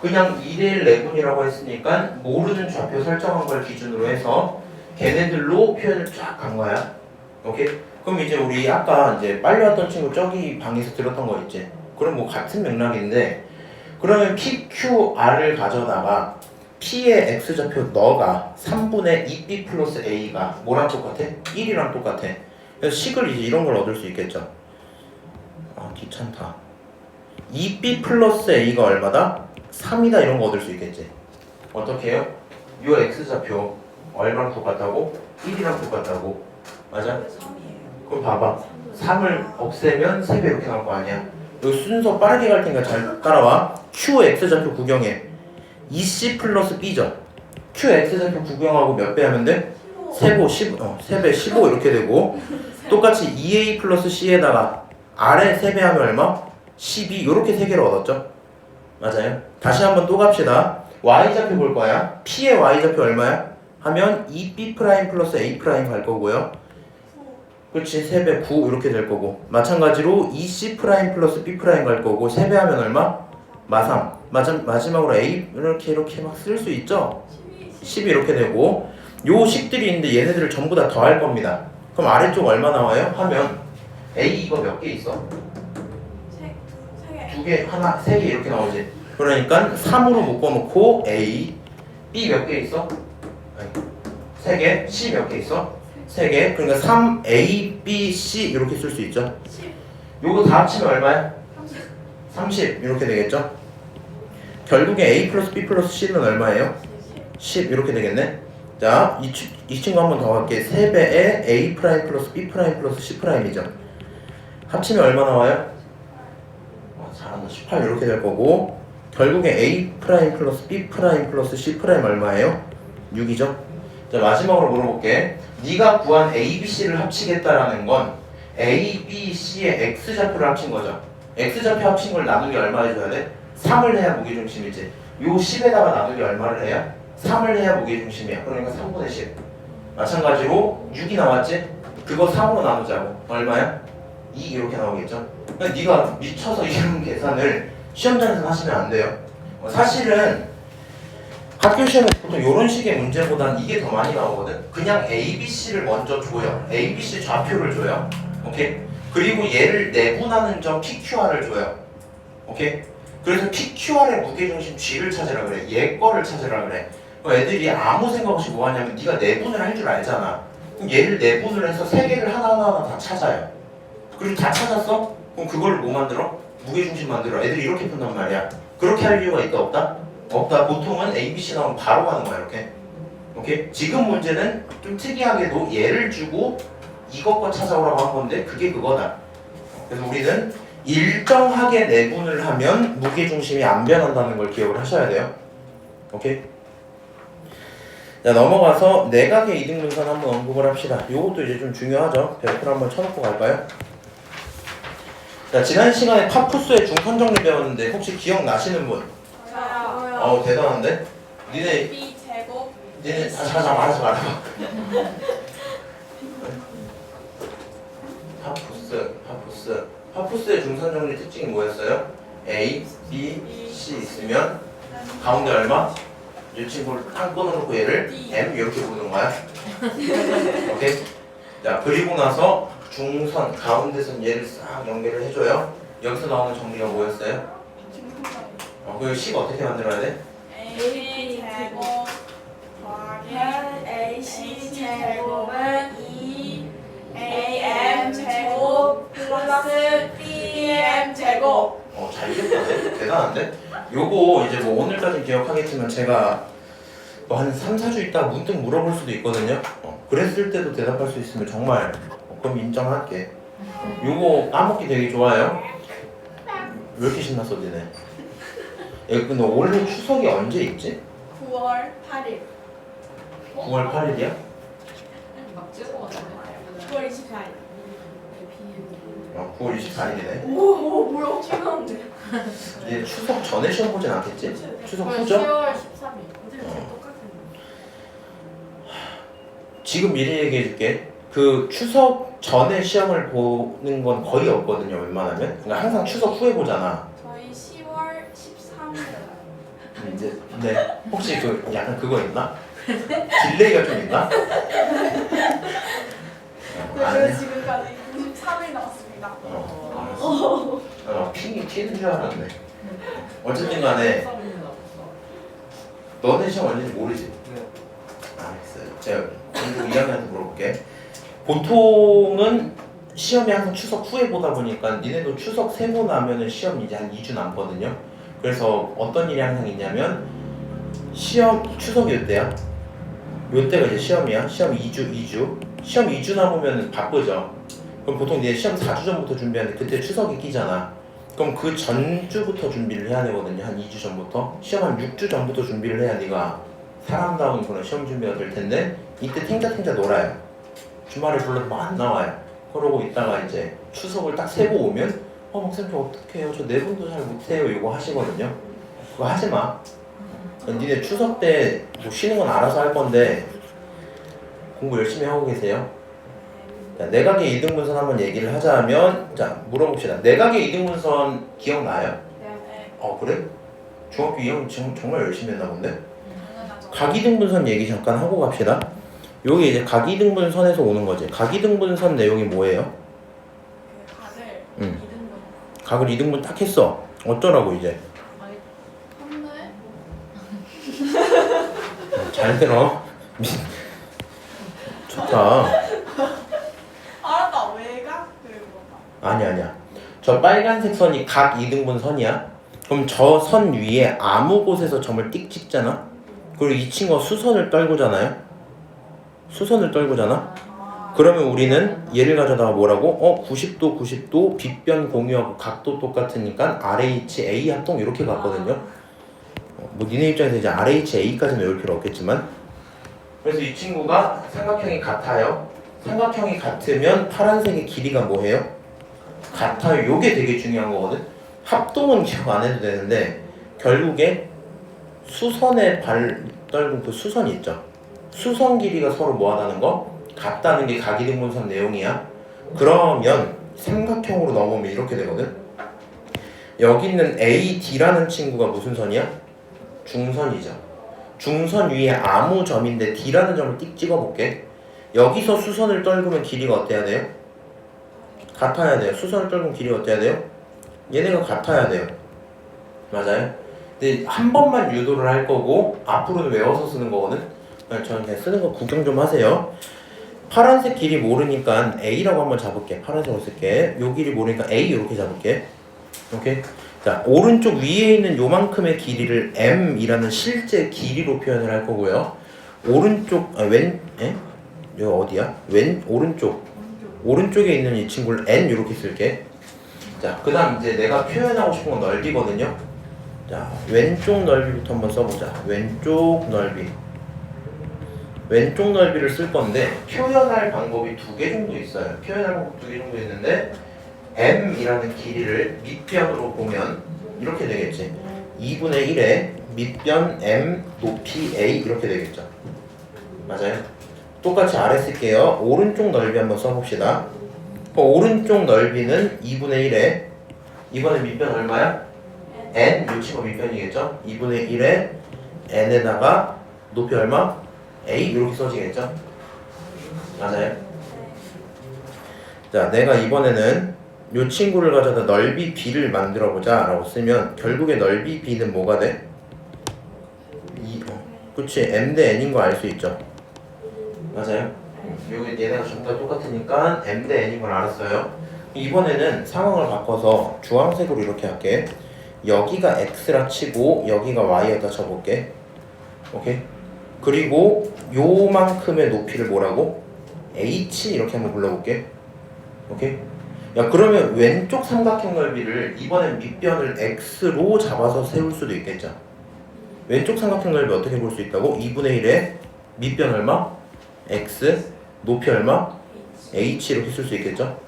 그냥 2대1 내분이라고 했으니까 모르는 좌표 설정한 걸 기준으로 해서 걔네들로 표현을 쫙 간 거야. 오케이? 그럼 이제 우리 아까 이제 빨리 왔던 친구 저기 방에서 들었던 거 있지? 그럼 뭐 같은 맥락인데 그러면 PQR을 가져다가 P의 X좌표 너가 3분의 2B 플러스 A가 뭐랑 똑같아? 1이랑 똑같아. 그래서 식을 이제 이런 걸 얻을 수 있겠죠. 귀찮다. 2B 플러스 A가 얼마다? 3이다 이런 거 얻을 수 있겠지. 어떻게 해요? 요 X좌표 얼마랑 똑같다고? 1이랑 똑같다고. 맞아? 3이에요. 그럼 봐봐. 3을 없애면 3배 이렇게 나올 거 아니야. 요 순서 빠르게 갈 테니까 잘 따라와. Q X좌표 구경해. 2C 플러스 B죠. Q X좌표 구경하고 몇 배 하면 돼? 3배 3배 15 이렇게 되고 똑같이 2A 플러스 C에다가 아래 3배 하면 얼마? 12 이렇게 3개를 얻었죠. 맞아요? 다시 한번 또 갑시다. Y좌표 볼 거야. P의 Y좌표 얼마야? 하면 2B 프라임 플러스 A 프라임 갈 거고요. 그렇지 3배 9 이렇게 될 거고 마찬가지로 2C 프라임 플러스 B 프라임 갈 거고 3배 하면 얼마? 마3 마지막으로 A 이렇게 막 쓸 수 있죠? 12 이렇게 되고 요 식들이 있는데 얘네들을 전부 다 더할 겁니다. 그럼 아래쪽 얼마 나와요? 하면 A 이거 몇 개 있어? 2개, 하나, 3개 이렇게 나오지. 그러니까 3으로 묶어놓고 A B 몇 개 있어? 아니 3개. C 몇 개 있어? 3개. 그러니까 3, A, B, C 이렇게 쓸 수 있죠. 10, 요거 다 합치면 얼마야? 30, 30 이렇게 되겠죠. 결국에 A 플러스 B 플러스 C는 얼마예요? 10 이렇게 되겠네. 자, 이 친구 한 번 더 할게. 3배에 A 프라임 플러스 B 프라임 플러스 C 프라임이죠. 합치면 얼마 나와요? 잘한다. 18 이렇게 될 거고, 결국에 A 프라임 플러스 B 프라임 플러스 C 프라임 얼마예요? 6이죠. 자, 마지막으로 물어볼게. 네가 구한 A, B, C를 합치겠다라는 건 A, B, C의 X 좌표를 합친 거죠. X 좌표 합친 걸 나누기 얼마 해줘야 돼? 3을 해야 무게중심이지. 요 10에다가 나누기 얼마를 해야? 3을 해야 무게중심이야. 그러니까 3분의 10. 마찬가지로 6이 나왔지? 그거 3으로 나누자고. 얼마야? 2 이렇게 나오겠죠? 그러니까 네가 미쳐서 이런 계산을 시험장에서 하시면 안 돼요. 사실은 학교 시험에 보통 이런 식의 문제보단 이게 더 많이 나오거든. 그냥 A, B, C를 먼저 줘요. A, B, C 좌표를 줘요. 오케이? 그리고 얘를 내분하는 점 PQR을 줘요. 오케이? 그래서 PQR의 무게중심 G를 찾으라 그래. 얘 거를 찾으라 그래. 애들이 아무 생각 없이 뭐 하냐면 네가 내분을 할 줄 알잖아. 그럼 얘를 내분을 해서 3개를 하나하나 다 찾아요. 그리고 다 찾았어? 그럼 그걸 뭐 만들어? 무게중심 만들어. 애들이 이렇게 푼단 말이야. 그렇게 할 이유가 있다 없다? 없다. 보통은 A, B, C 나오면 바로 가는 거야 이렇게. 오케이? 지금 문제는 좀 특이하게도 얘를 주고 이것과 찾아오라고 한 건데 그게 그거다. 그래서 우리는 일정하게 내분을 하면 무게중심이 안 변한다는 걸 기억을 하셔야 돼요. 오케이? 자, 넘어가서 내각의 이등분선 한번 언급을 합시다. 이것도 이제 좀 중요하죠. 별표를 한번 쳐놓고 갈까요? 자, 지난 시간에 파푸스의 중선 정리 배웠는데 혹시 기억나시는 분? 저요. 대단한데? 니네 B 제곱 잠깐 말하지 말아봐. 파푸스의 중선 정리 특징이 뭐였어요? A, B, C 있으면 가운데 얼마? 이 친구를 딱 끊어놓고 얘를 M 이렇게 보는 거야. 오케이? 자, 그리고 나서 중선 가운데선 얘를 싹 연결을 해줘요. 여기서 나오는 정리가 뭐였어요? 그 식 어떻게 만들어야 돼? A 제곱 더하기 AC 제곱은 2AM 제곱 플러스 BM 제곱. 잘 기억하네. 대단한데? 요거 이제 뭐 오늘까지 기억하겠지만 제가 뭐 한 3, 4주 있다가 문득 물어볼 수도 있거든요. 그랬을 때도 대답할 수 있으면 정말 그럼 인정할게. 요거 까먹기 되게 좋아요. 왜 이렇게 신났어 니네? 근데 원래 추석이 언제 있지? 9월 8일 9월 8일이야? 막 찍어가지고 9월 24일 9월 24일이네. 오 뭐야 최근인데 얘 추석 전에 시험 보진 않겠지? 추석 거의 후죠? 10월 13일 어제 똑같은 지금 미리 얘기해줄게. 그 추석 전에 시험을 보는 건 거의 없거든요. 웬만하면. 그러니까 항상 추석 후에 보잖아. 저희 10월 13일 이제 네. 혹시 그 약간 그거 있나? 딜레이가 좀 있나? 그래서 지금까지 93일 나왔습니다. 핑이 튀는 줄 알았네. 어쨌든 간에 너네 시험 언제인지 모르지? 알겠어요. 제가 공부 2학년한테 물어볼게. 보통은 시험이 항상 추석 후에 보다 보니까 니네도 추석 세고 나면은 시험 이제 한 2주 남거든요. 그래서 어떤 일이 항상 있냐면 시험 추석이 요때야. 요때가 이제 시험이야. 시험 2주. 시험 2주 남으면 바쁘죠. 그럼 보통 니네 시험 4주 전부터 준비하는데 그때 추석이 끼잖아. 그럼 그 전주부터 준비를 해야 되거든요. 한 2주 전부터. 시험 한 6주 전부터 준비를 해야 네가 사람다운 그런 시험 준비가 될 텐데 이때 탱자탱자 놀아요. 주말에 불러도 막 안 나와요. 그러고 있다가 이제 추석을 딱 세고 오면 목사님 저 어떡해요? 저 내분도 잘 못해요. 이거 하시거든요. 그거 하지 마. 니네 추석 때 뭐 쉬는 건 알아서 할 건데 공부 열심히 하고 계세요. 자, 내각의 이등분선 한번 얘기를 하자면 자 물어봅시다. 내각의 이등분선 기억나요? 네. 그래? 중학교 2학년 지금 정말 열심히 했나 본데? 각이등분선 얘기 잠깐 하고 갑시다. 여기 이제 각이등분선에서 오는 거지. 각이등분선 내용이 뭐예요? 다들 응. 2등분 각을 2등분 딱 했어. 어쩌라고 이제? 판매 잘 들어. 좋다. 알았다. 외곽 그리고 아니야. 저 빨간색 선이 각 2등분 선이야. 그럼 저 선 위에 아무 곳에서 점을 띡 찍잖아. 그리고 이 친구가 수선을 떨구잖아요. 수선을 떨구잖아. 그러면 우리는 얘를 가져다가 뭐라고? 90도 90도 빗변 공유하고 각도 똑같으니까 RH A 합동 이렇게 갔거든요. 뭐 니네 입장에서 이제 RH A까지는 외울 필요 없겠지만, 그래서 이 친구가 삼각형이 같아요. 삼각형이 같으면 파란색의 길이가 뭐예요? 같아요. 요게 되게 중요한 거거든. 합동은 기억 안 해도 되는데 결국에 수선에 발 떨군 그 수선 있죠. 수선 길이가 서로 뭐하다는 거? 같다는 게 각이등분선 내용이야. 그러면 삼각형으로 넘어오면 이렇게 되거든. 여기 있는 AD라는 친구가 무슨 선이야? 중선이죠. 중선 위에 아무 점인데 D라는 점을 띡 찍어볼게. 여기서 수선을 떨구면 길이가 어때야 돼요? 같아야 돼요. 수선을 떨구면 길이가 어때야 돼요? 얘네가 같아야 돼요. 맞아요? 근데 한 번만 유도를 할 거고 앞으로는 외워서 쓰는 거거든. 저는 그냥 쓰는 거 구경 좀 하세요. 파란색 길이 모르니까 A라고 한번 잡을게. 파란색으로 쓸게. 요 길이 모르니까 A 이렇게 잡을게. 오케이? 자, 오른쪽 위에 있는 요만큼의 길이를 M이라는 실제 길이로 표현을 할 거고요. 오른쪽 여기 어디야? 오른쪽에 있는 이 친구를 N 이렇게 쓸게. 자, 그 다음 이제 내가 표현하고 싶은 건 넓이거든요. 자, 왼쪽 넓이부터 한번 써보자. 왼쪽 넓이를 쓸 건데 표현할 방법이 2개 정도 있어요. 표현할 방법 2개 정도 있는데 M이라는 길이를 밑변으로 보면 이렇게 되겠지. 2분의 1에 밑변 M 높이 A 이렇게 되겠죠. 맞아요? 똑같이 아래 쓸게요. 오른쪽 넓이 한번 써봅시다. 오른쪽 넓이는 2분의 1에 이번에 밑변 얼마야? N, 요 친구 밑변이겠죠? 2분의 1에 N에다가 높이 얼마? A 이렇게 써지겠죠? 맞아요? 자, 내가 이번에는 요 친구를 가져다 넓이 B를 만들어보자 라고 쓰면 결국에 넓이 B는 뭐가 돼? 그치, M 대 N인 거 알 수 있죠? 맞아요? 여기 얘네가 전부 다 똑같으니까 M 대 N인 걸 알았어요. 이번에는 상황을 바꿔서 주황색으로 이렇게 할게. 여기가 X라 치고 여기가 Y였다 쳐볼게. 오케이? 그리고 요만큼의 높이를 뭐라고? H 이렇게 한번 불러볼게. 오케이? 야, 그러면 왼쪽 삼각형 넓이를 이번엔 밑변을 X로 잡아서 세울 수도 있겠죠. 왼쪽 삼각형 넓이 어떻게 볼 수 있다고? 2분의 1에 밑변 얼마? X, 높이 얼마? H 이렇게 쓸 수 있겠죠.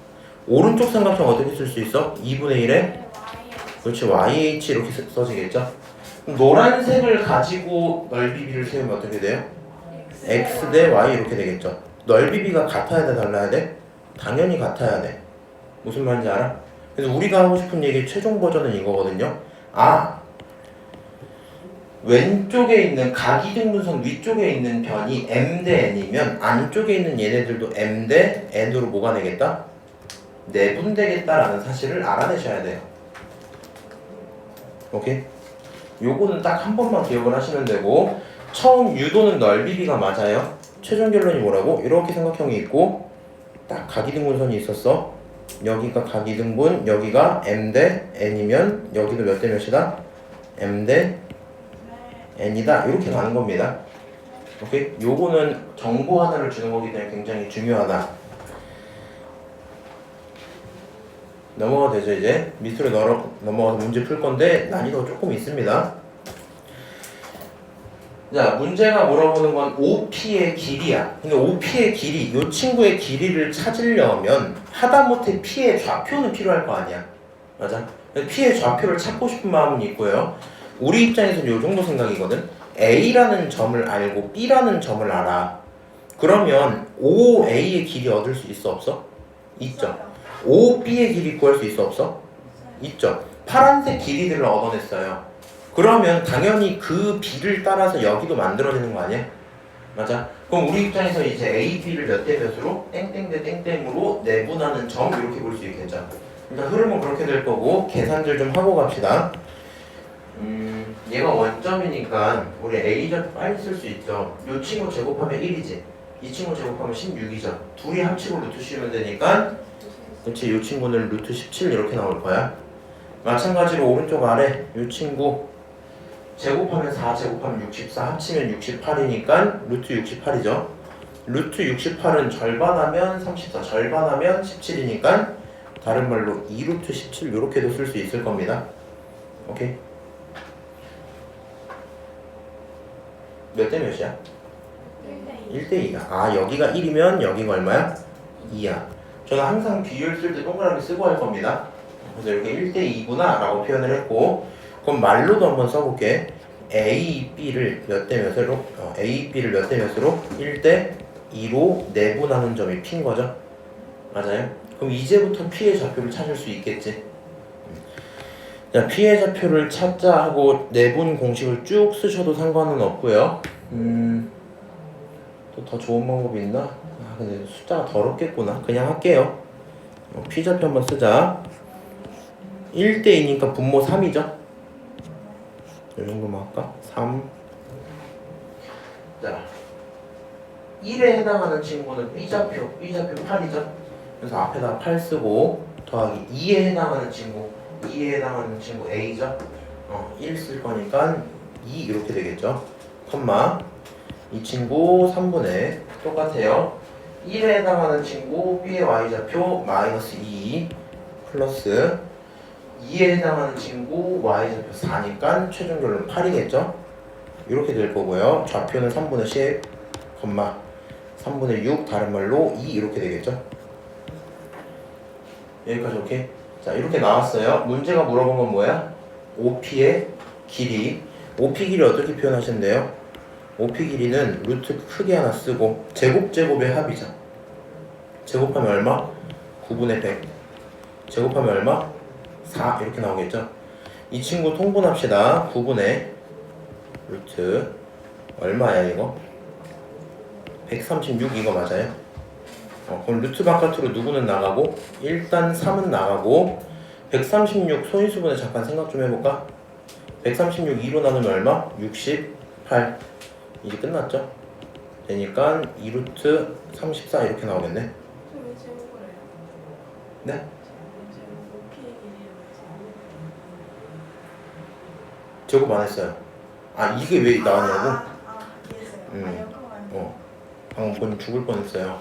오른쪽 삼각형 어떻게 쓸 수 있어? 2분의 1에 그렇지, YH 이렇게 써지겠죠. 그럼 노란색을 가지고 넓이 B를 세우면 어떻게 돼요? X 대 Y 이렇게 되겠죠. 넓이 B가 같아야 돼, 달라야 돼? 당연히 같아야 돼. 무슨 말인지 알아? 그래서 우리가 하고 싶은 얘기의 최종 버전은 이거거든요. 왼쪽에 있는 각이등분선 위쪽에 있는 변이 M 대 N이면 안쪽에 있는 얘네들도 M 대 N으로 뭐가 되겠다? 내분되겠다라는 사실을 알아내셔야 돼요. 오케이? 요거는 딱 한 번만 기억을 하시면 되고, 처음 유도는 넓이 B가 맞아요. 최종 결론이 뭐라고? 이렇게 삼각형이 있고 딱 각이등분선이 있었어. 여기가 각이등분, 여기가 M 대 N이면 여기도 몇 대 몇이다? M 대 N이다. 이렇게 가는 겁니다. 오케이? 요거는 정보 하나를 주는 거기 때문에 굉장히 중요하다. 넘어가도 되죠. 이제 밑으로 넘어가서 문제 풀 건데 난이도가 조금 있습니다. 자, 문제가 물어보는 건 OP의 길이야. 근데 OP의 길이, 이 친구의 길이를 찾으려면 하다못해 P의 좌표는 필요할 거 아니야. 맞아? P의 좌표를 찾고 싶은 마음은 있고요. 우리 입장에서는 이 정도 생각이거든. A라는 점을 알고 B라는 점을 알아. 그러면 OA의 길이 얻을 수 있어, 없어? 있죠. OB의 길이 구할 수 있어, 없어? 있죠. 파란색 길이들을 얻어냈어요. 그러면 당연히 그 B를 따라서 여기도 만들어지는 거 아니야? 맞아? 그럼 우리 입장에서 이제 A, B를 몇 대 몇으로? 땡땡 대 땡땡으로 내분하는 점 이렇게 볼 수 있겠죠. 일단 흐름은 그렇게 될 거고 계산들 좀 하고 갑시다. 얘가 원점이니까 우리 A좌표 빨리 쓸 수 있죠. 요 친구 제곱하면 1이지. 이 친구 제곱하면 16이죠. 둘이 합치고 루트 씌우면 되니까 그치, 요 친구는 루트 17 이렇게 나올 거야. 마찬가지로 오른쪽 아래 요 친구 제곱하면 4 제곱하면 64 합치면 68이니까 루트 68이죠. 루트 68은 절반하면 34 절반하면 17이니까 다른 말로 2루트 17 이렇게도 쓸 수 있을 겁니다. 오케이? 몇 대 몇이야? 1대 2야. 아, 여기가 1이면 여기가 얼마야? 2야. 저는 항상 비율 쓸 때 동그라미 쓰고 할 겁니다. 그래서 이렇게 1대 2구나 라고 표현을 했고, 그럼 말로도 한번 써볼게. A, B를 몇 대 몇으로? A, B를 몇 대 몇으로? 1대 2로 내분하는 점이 P인 거죠. 맞아요? 그럼 이제부터 P의 좌표를 찾을 수 있겠지. 자, P의 좌표를 찾자 하고 내분 공식을 쭉 쓰셔도 상관은 없고요. 또 더 좋은 방법이 있나? 아, 근데 숫자가 더럽겠구나. 그냥 할게요. P 좌표 한번 쓰자. 1대 2니까 분모 3이죠? 이 정도만 할까? 3. 자, 1에 해당하는 친구는 B좌표 8이죠? 그래서 앞에다 8 쓰고 더하기 2에 해당하는 친구 A죠? 1 쓸 거니까 2 이렇게 되겠죠? 컴마 이 친구 3분의 똑같아요. 1에 해당하는 친구 B의 Y좌표 마이너스 2 플러스 2에 해당하는 친구 Y좌표 4니까 최종 결론 8이겠죠? 이렇게 될 거고요. 좌표는 3분의 10, 컴마 3분의 6 다른 말로 2 이렇게 되겠죠? 여기까지 오케이? 자, 이렇게 나왔어요. 문제가 물어본 건 뭐야? OP의 길이. OP 길이 어떻게 표현하신대요? OP 길이는 루트 크게 하나 쓰고 제곱의 합이죠. 제곱하면 얼마? 9분의 100. 제곱하면 얼마? 4 이렇게 나오겠죠. 이 친구 통분합시다. 9분의 루트 얼마야 이거? 136 이거 맞아요? 그럼 루트 바깥으로 누구는 나가고 일단 3은 나가고 136 소인수분해 잠깐 생각 좀 해볼까? 136 2로 나누면 얼마? 68. 이제 끝났죠? 되니까 2루트 34 이렇게 나오겠네. 왜 제곱을 해요? 네? 제곱 OP 길이를 제곱 안 했어요. 아, 이게 왜 나왔냐고? 이해했어요. 어, 방금 본 죽을 뻔했어요.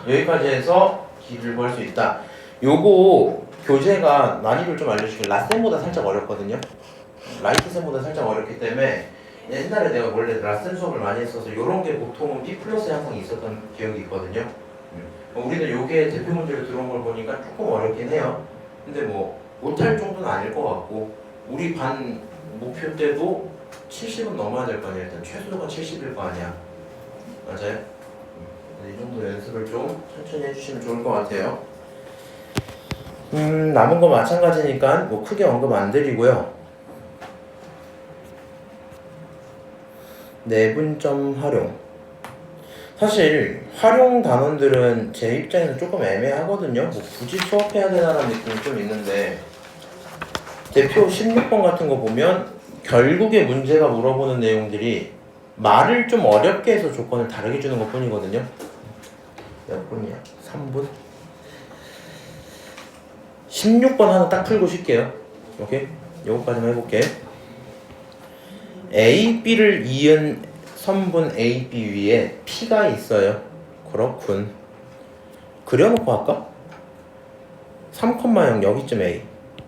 여기까지 해서 길을 구할 수 있다. 요거 교재가 난이도를 좀 알려줄게. 라센보다 살짝 어렵거든요. 라이트센보다 살짝 어렵기 때문에 옛날에 내가 원래 라센 수업을 많이 했어서 요런 게 보통은 B 플러스에 항상 있었던 기억이 있거든요. 우리는 요게 대표 문제로 들어온 걸 보니까 조금 어렵긴 해요. 근데 뭐 못할 정도는 아닐 것 같고 우리 반 목표 때도 70은 넘어야 될 거 아니야. 일단 최소가 70일 거 아니야. 맞아요? 이 정도 연습을 좀 천천히 해주시면 좋을 것 같아요. 남은 거 마찬가지니까 뭐 크게 언급 안 드리고요. 내분점 활용. 사실 활용 단원들은 제 입장에서 조금 애매하거든요. 뭐 굳이 수업해야 되나라는 느낌이 좀 있는데 대표 16번 같은 거 보면 결국에 문제가 물어보는 내용들이 말을 좀 어렵게 해서 조건을 다르게 주는 것 뿐이거든요. 몇 분이야? 3분? 16번 하나 딱 풀고 쉴게요. 오케이? 요거까지만 해볼게. A, B를 이은 선분 A, B 위에 P가 있어요. 그렇군. 그려놓고 할까? 3,0 여기쯤 A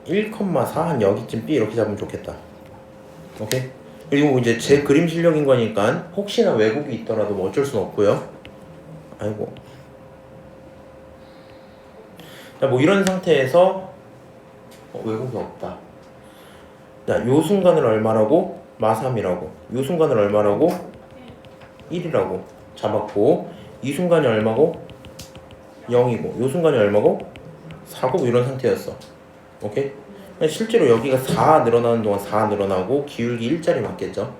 1,4 한 여기쯤 B 이렇게 잡으면 좋겠다. 오케이? 그리고 이제 제 그림 실력인 거니까 혹시나 왜곡이 있더라도 뭐 어쩔 순 없고요. 아이고. 자, 뭐 이런 상태에서 왜곡이 없다. 자, 요 순간을 얼마라고? 마3이라고. 요 순간을 얼마라고? 1이라고 잡았고 이 순간이 얼마고? 0이고 요 순간이 얼마고? 4고 이런 상태였어. 오케이? 실제로 여기가 4 늘어나는 동안 4 늘어나고 기울기 1짜리 맞겠죠?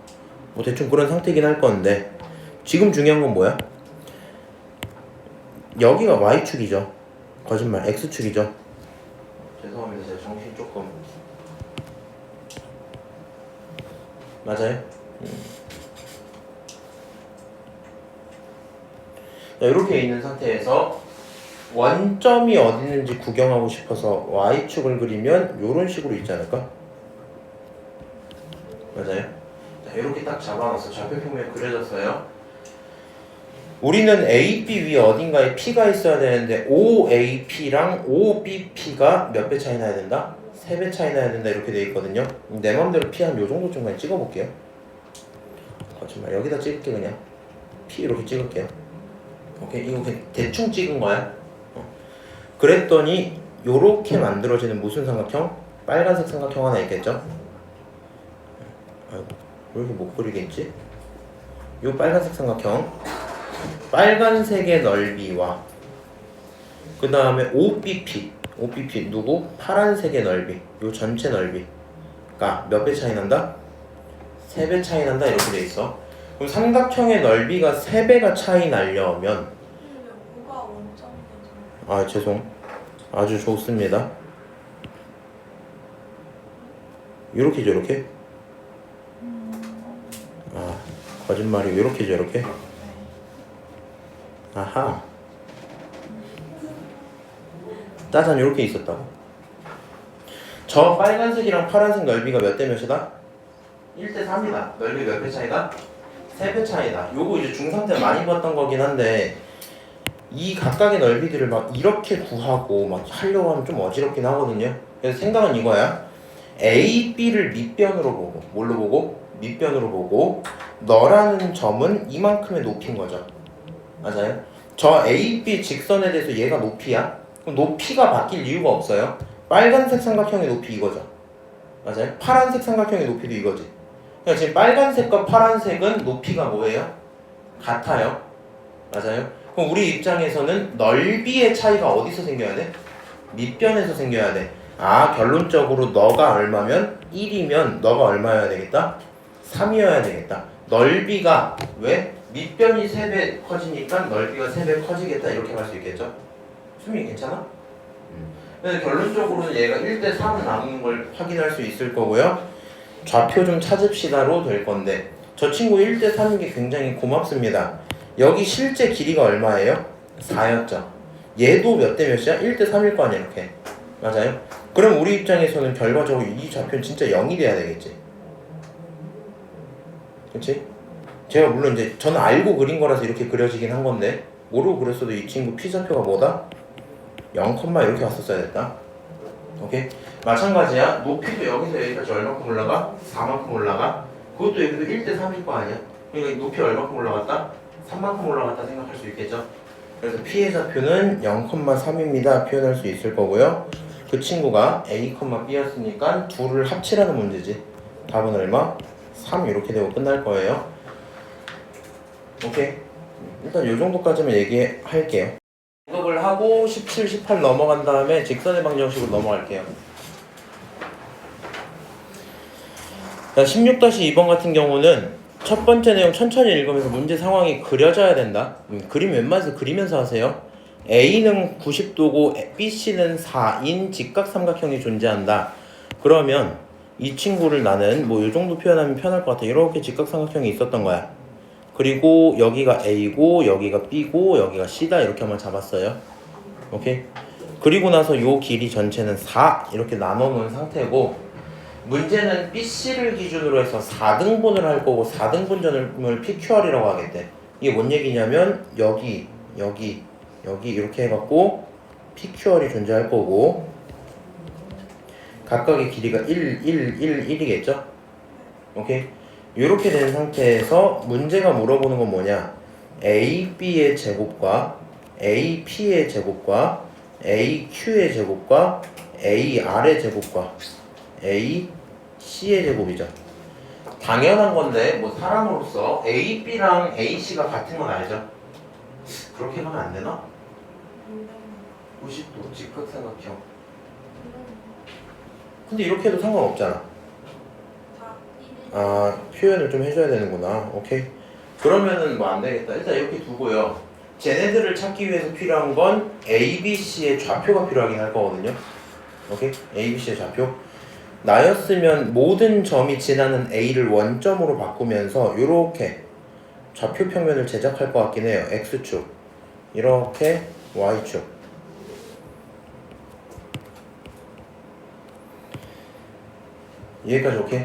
뭐 대충 그런 상태긴 할 건데 지금 중요한 건 뭐야? 여기가 Y축이죠. 거짓말 X축이죠. 죄송합니다. 제가 정신이 조금 맞아요? 자, 이렇게 있는 상태에서 원점이 어디 있는지 구경하고 싶어서 y축을 그리면 이런 식으로 있지 않을까? 맞아요? 자, 이렇게 딱 잡아놨어. 좌표평면이 그려졌어요. 우리는 AB 위에 어딘가에 P가 있어야 되는데 OAP랑 OBP가 몇 배 차이 나야 된다? 3배 차이 나야 된다 이렇게 돼 있거든요. 내 맘대로 P 한 요 정도쯤 그냥 찍어볼게요. 거짓말. 여기다 찍을게 그냥. P 이렇게 찍을게요. 오케이? 이거 그냥 대충 찍은 거야. 그랬더니 요렇게 만들어지는 무슨 삼각형? 빨간색 삼각형 하나 있겠죠? 아이고, 왜 이렇게 못 그리겠지? 요 빨간색 삼각형 빨간색의 넓이와 그 다음에 OBP 누구? 파란색의 넓이 요 전체 넓이가 몇 배 차이 난다? 3배 차이 난다 이렇게 돼 있어. 그럼 삼각형의 넓이가 3배가 차이 나려면 근데 5가 원점이죠. 아 죄송 아주 좋습니다. 요렇게죠 이렇게? 아 거짓말이 요렇게죠 이렇게? 아하 짜잔 요렇게 있었다고. 저 빨간색이랑 파란색 넓이가 몇 대 몇이다? 1대 3이다. 넓이 몇 배 차이다? 3배 차이다. 요거 이제 중3 때 많이 봤던 거긴 한데 이 각각의 넓이들을 막 이렇게 구하고 막 하려고 하면 좀 어지럽긴 하거든요. 그래서 생각은 이거야. A, B를 밑변으로 보고 뭘로 보고? 밑변으로 보고 너라는 점은 이만큼의 높이인 거죠. 맞아요? 저 A, B 직선에 대해서 얘가 높이야? 그럼 높이가 바뀔 이유가 없어요. 빨간색 삼각형의 높이 이거죠. 맞아요? 파란색 삼각형의 높이도 이거지. 그러니까 지금 빨간색과 파란색은 높이가 뭐예요? 같아요. 맞아요? 그럼 우리 입장에서는 넓이의 차이가 어디서 생겨야 돼? 밑변에서 생겨야 돼. 아 결론적으로 너가 얼마면 1이면 너가 얼마여야 되겠다? 3이어야 되겠다. 넓이가 왜? 밑변이 3배 커지니까 넓이가 3배 커지겠다 이렇게 갈 수 있겠죠? 수미 괜찮아? 그래서 결론적으로는 얘가 1대 3 나누는 걸 확인할 수 있을 거고요. 좌표 좀 찾읍시다로 될 건데 저 친구 1대 3인 게 굉장히 고맙습니다. 여기 실제 길이가 얼마예요? 4였죠. 얘도 몇 대 몇이야? 1대 3일 거 아니야 이렇게. 맞아요? 그럼 우리 입장에서는 결과적으로 이 좌표는 진짜 0이 돼야 되겠지. 그치? 제가 물론 이제 저는 알고 그린 거라서 이렇게 그려지긴 한 건데 모르고 그랬어도 이 친구 P좌표가 뭐다? 0, 이렇게 왔었어야 됐다. 오케이? 마찬가지야. 높이도 여기서 여기까지 얼마큼 올라가? 4만큼 올라가. 그것도 여기도 1대 3일 거 아니야? 그러니까 높이 얼마큼 올라갔다? 3만큼 올라갔다 생각할 수 있겠죠? 그래서 P의 좌표는 0,3입니다. 표현할 수 있을 거고요. 그 친구가 A, B였으니까 둘을 합치라는 문제지. 답은 얼마? 3 이렇게 되고 끝날 거예요. 오케이? 일단 이 정도까지만 얘기할게요. 작업을 하고 17, 18 넘어간 다음에 직선의 방정식으로 넘어갈게요. 자, 16-2번 같은 경우는 첫 번째 내용 천천히 읽으면서 문제 상황이 그려져야 된다. 그림 웬만해서 그리면서 하세요. A는 90도고 BC는 4인 직각삼각형이 존재한다. 그러면 이 친구를 나는 뭐 이 정도 표현하면 편할 것 같아. 이렇게 직각삼각형이 있었던 거야. 그리고 여기가 A고 여기가 B고 여기가 C다 이렇게 한번 잡았어요. 오케이? 그리고 나서 요 길이 전체는 4 이렇게 나눠 놓은 상태고 문제는 BC를 기준으로 해서 4등분을 할 거고 4등분점을 PQR이라고 하겠대. 이게 뭔 얘기냐면 여기 이렇게 해갖고 PQR이 존재할 거고 각각의 길이가 1이겠죠? 오케이? 이렇게 된 상태에서 문제가 물어보는 건 뭐냐? AB의 제곱과 AP의 제곱과 AQ의 제곱과 AR의 제곱과 AC의 제곱이죠. 당연한 건데 뭐 사람으로서 AB랑 AC가 같은 건 알죠? 그렇게 가면 안 되나? 90도 직각삼각형. 근데 이렇게 해도 상관없잖아. 아 표현을 좀 해줘야 되는구나. 오케이. 그러면은 뭐 안 되겠다. 일단 이렇게 두고요. 쟤네들을 찾기 위해서 필요한 건 ABC의 좌표가 필요하긴 할 거거든요. 오케이? ABC의 좌표. 나였으면 모든 점이 지나는 A를 원점으로 바꾸면서 이렇게 좌표 평면을 제작할 것 같긴 해요. X축 이렇게 Y축. 여기까지 오케이?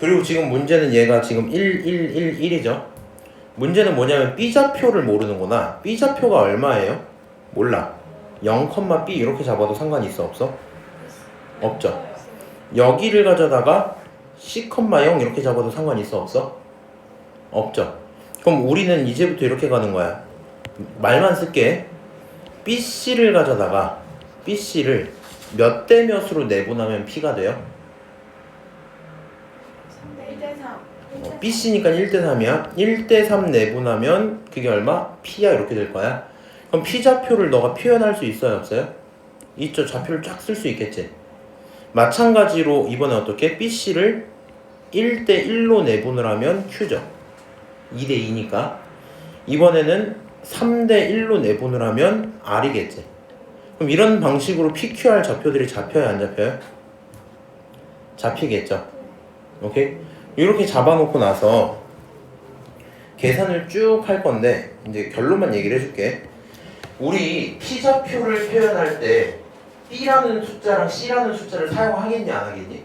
그리고 지금 문제는 얘가 지금 1, 1, 1, 1이죠. 문제는 뭐냐면 B좌표를 모르는구나. B좌표가 얼마예요? 몰라. 0,B 이렇게 잡아도 상관이 있어 없어? 없죠. 여기를 가져다가 C,0 이렇게 잡아도 상관이 있어 없어? 없죠. 그럼 우리는 이제부터 이렇게 가는 거야. 말만 쓸게. BC를 가져다가 BC를 몇 대 몇으로 내분하면 P가 돼요? 1대3. BC니까 1대3이야. 1대3 내분하면 그게 얼마? P야 이렇게 될 거야. 그럼 P좌표를 너가 표현할 수 있어요 없어요? 있죠. 좌표를 쫙 쓸 수 있겠지. 마찬가지로 이번에 어떻게? BC를 1대1로 내분을 하면 Q죠. 2대2니까. 이번에는 3대1로 내분을 하면 R이겠지. 그럼 이런 방식으로 PQR 좌표들이 잡혀요 안 잡혀요? 잡히겠죠. 오케이? 이렇게 잡아놓고 나서 계산을 쭉 할 건데 이제 결론만 얘기를 해줄게. 우리 P좌표를 표현할 때 B라는 숫자랑 C라는 숫자를 사용하겠니 안 하겠니?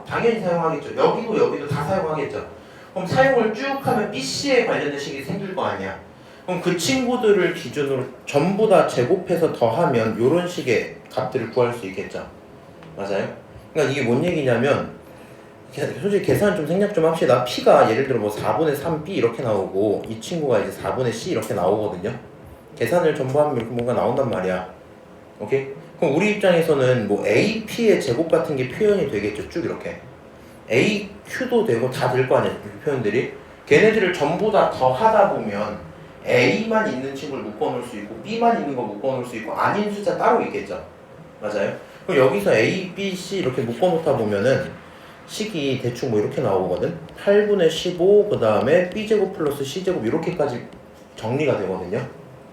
당연히 사용하겠죠. 여기도 다 사용하겠죠. 그럼 사용을 쭉 하면 BC에 관련된 식이 생길 거 아니야. 그럼 그 친구들을 기준으로 전부 다 제곱해서 더하면 이런 식의 값들을 구할 수 있겠죠. 맞아요? 그러니까 이게 뭔 얘기냐면 솔직히 계산 좀 생략 좀 합시다. P가 예를 들어 뭐 4분의 3B 이렇게 나오고 이 친구가 이제 4분의 C 이렇게 나오거든요. 계산을 전부 하면 이렇게 뭔가 나온단 말이야. 오케이? 그럼 우리 입장에서는 뭐 AP의 제곱 같은 게 표현이 되겠죠. 쭉 이렇게 AQ도 되고 다 될 거 아니야. 이렇게 표현들이. 걔네들을 전부 다 더하다 보면 A만 있는 친구를 묶어놓을 수 있고 B만 있는 거 묶어놓을 수 있고 아닌 숫자 따로 있겠죠. 맞아요? 그럼 여기서 A, B, C 이렇게 묶어놓다 보면은 식이 대충 뭐 이렇게 나오거든. 8분의 15 그 다음에 B제곱 플러스 C제곱 이렇게까지 정리가 되거든요.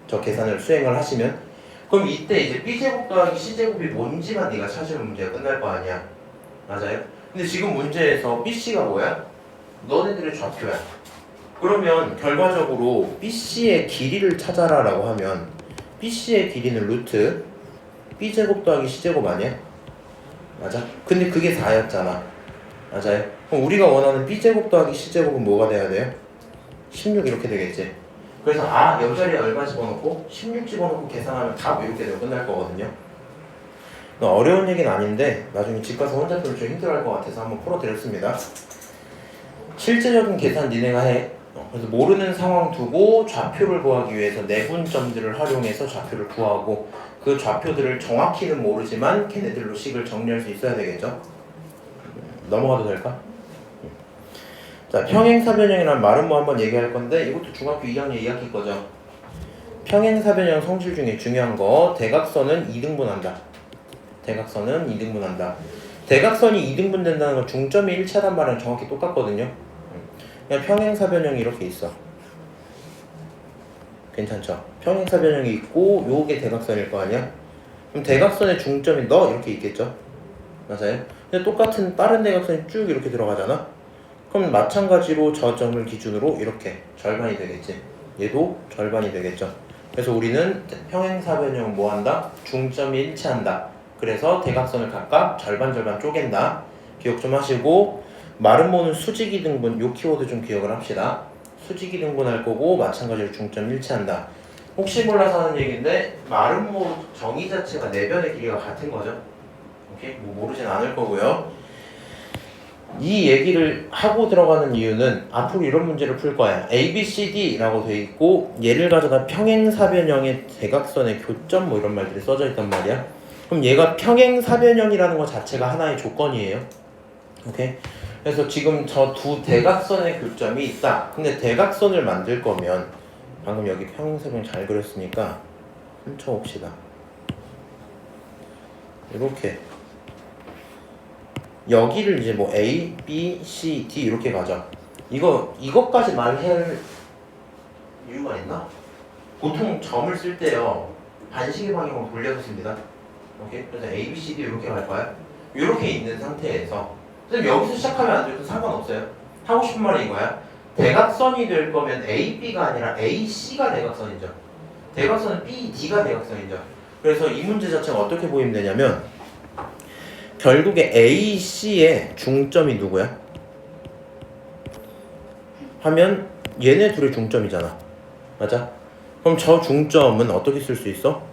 저 계산을 수행을 하시면. 그럼 이때 이제 B제곱 더하기 C제곱이 뭔지만 네가 찾으면 문제가 끝날 거 아니야. 맞아요? 근데 지금 문제에서 BC가 뭐야? 너네들의 좌표야. 그러면 결과적으로 BC의 길이를 찾아라 라고 하면 BC의 길이는 루트 B제곱 더하기 C제곱 아니야? 맞아? 근데 그게 4였잖아. 맞아요? 그럼 우리가 원하는 B제곱 더하기 C제곱은 뭐가 돼야 돼요? 16 이렇게 되겠지. 그래서 옆자리에 얼마 집어넣고 16 집어넣고 계산하면 다 이렇게 되고 끝날 거거든요. 어려운 얘기는 아닌데 나중에 집 가서 혼자 풀기 좀 힘들어할 것 같아서 한번 풀어드렸습니다. 실제적인 계산 니네가 해. 그래서 모르는 상황 두고 좌표를 구하기 위해서 내분점들을 활용해서 좌표를 구하고 그 좌표들을 정확히는 모르지만 걔네들로 식을 정리할 수 있어야 되겠죠. 넘어가도 될까? 자, 평행사변형이란 말은 뭐 한번 얘기할 건데 이것도 중학교 2학년 2학기 거죠. 평행사변형 성질 중에 중요한 거 대각선은 2등분한다. 대각선은 2등분한다. 대각선이 2등분 된다는 건 중점이 1차단 말은 정확히 똑같거든요. 그냥 평행사변형이 이렇게 있어. 괜찮죠? 평행사변형이 있고 요게 대각선일 거 아니야? 그럼 대각선의 중점이 너 이렇게 있겠죠? 맞아요? 근데 똑같은 다른 대각선이 쭉 이렇게 들어가잖아? 그럼 마찬가지로 저 점을 기준으로 이렇게 절반이 되겠지. 얘도 절반이 되겠죠. 그래서 우리는 평행사변형 뭐 한다? 중점이 일치한다. 그래서 대각선을 각각 절반 쪼갠다. 기억 좀 하시고 마름모는 수직이 등분 요 키워드 좀 기억을 합시다. 수직이 등분할 거고 마찬가지로 중점 일치한다. 혹시 몰라서 하는 얘기인데 마름모 정의 자체가 내변의 길이가 같은 거죠. 오케이? 뭐 모르진 않을 거고요. 이 얘기를 하고 들어가는 이유는 앞으로 이런 문제를 풀 거야. A, B, C, D 라고 돼 있고 얘를 가져다 평행사변형의 대각선의 교점 뭐 이런 말들이 써져 있단 말이야. 그럼 얘가 평행사변형이라는 것 자체가 하나의 조건이에요. 오케이? 그래서 지금 저 두 대각선의 교점이 있다. 근데 대각선을 만들 거면 방금 여기 평행사변형 잘 그렸으니까 훔쳐봅시다. 이렇게 여기를 이제 뭐 A, B, C, D 이렇게 가죠. 이것까지 말할 이유가 있나? 보통 점을 쓸 때요 반시계 방향으로 돌려서 씁니다. 오케이? 그래서 A, B, C, D 이렇게 갈 거야. 이렇게 있는 상태에서 선생님 여기서 시작하면 안 돼도 상관없어요. 하고 싶은 말이 이거야. 대각선이 될 거면 AB가 아니라 AC가 대각선이죠. 대각선은 BD가 대각선이죠. 그래서 이 문제 자체가 어떻게 보이면 되냐면 결국에 AC의 중점이 누구야? 하면 얘네 둘의 중점이잖아. 맞아? 그럼 저 중점은 어떻게 쓸 수 있어?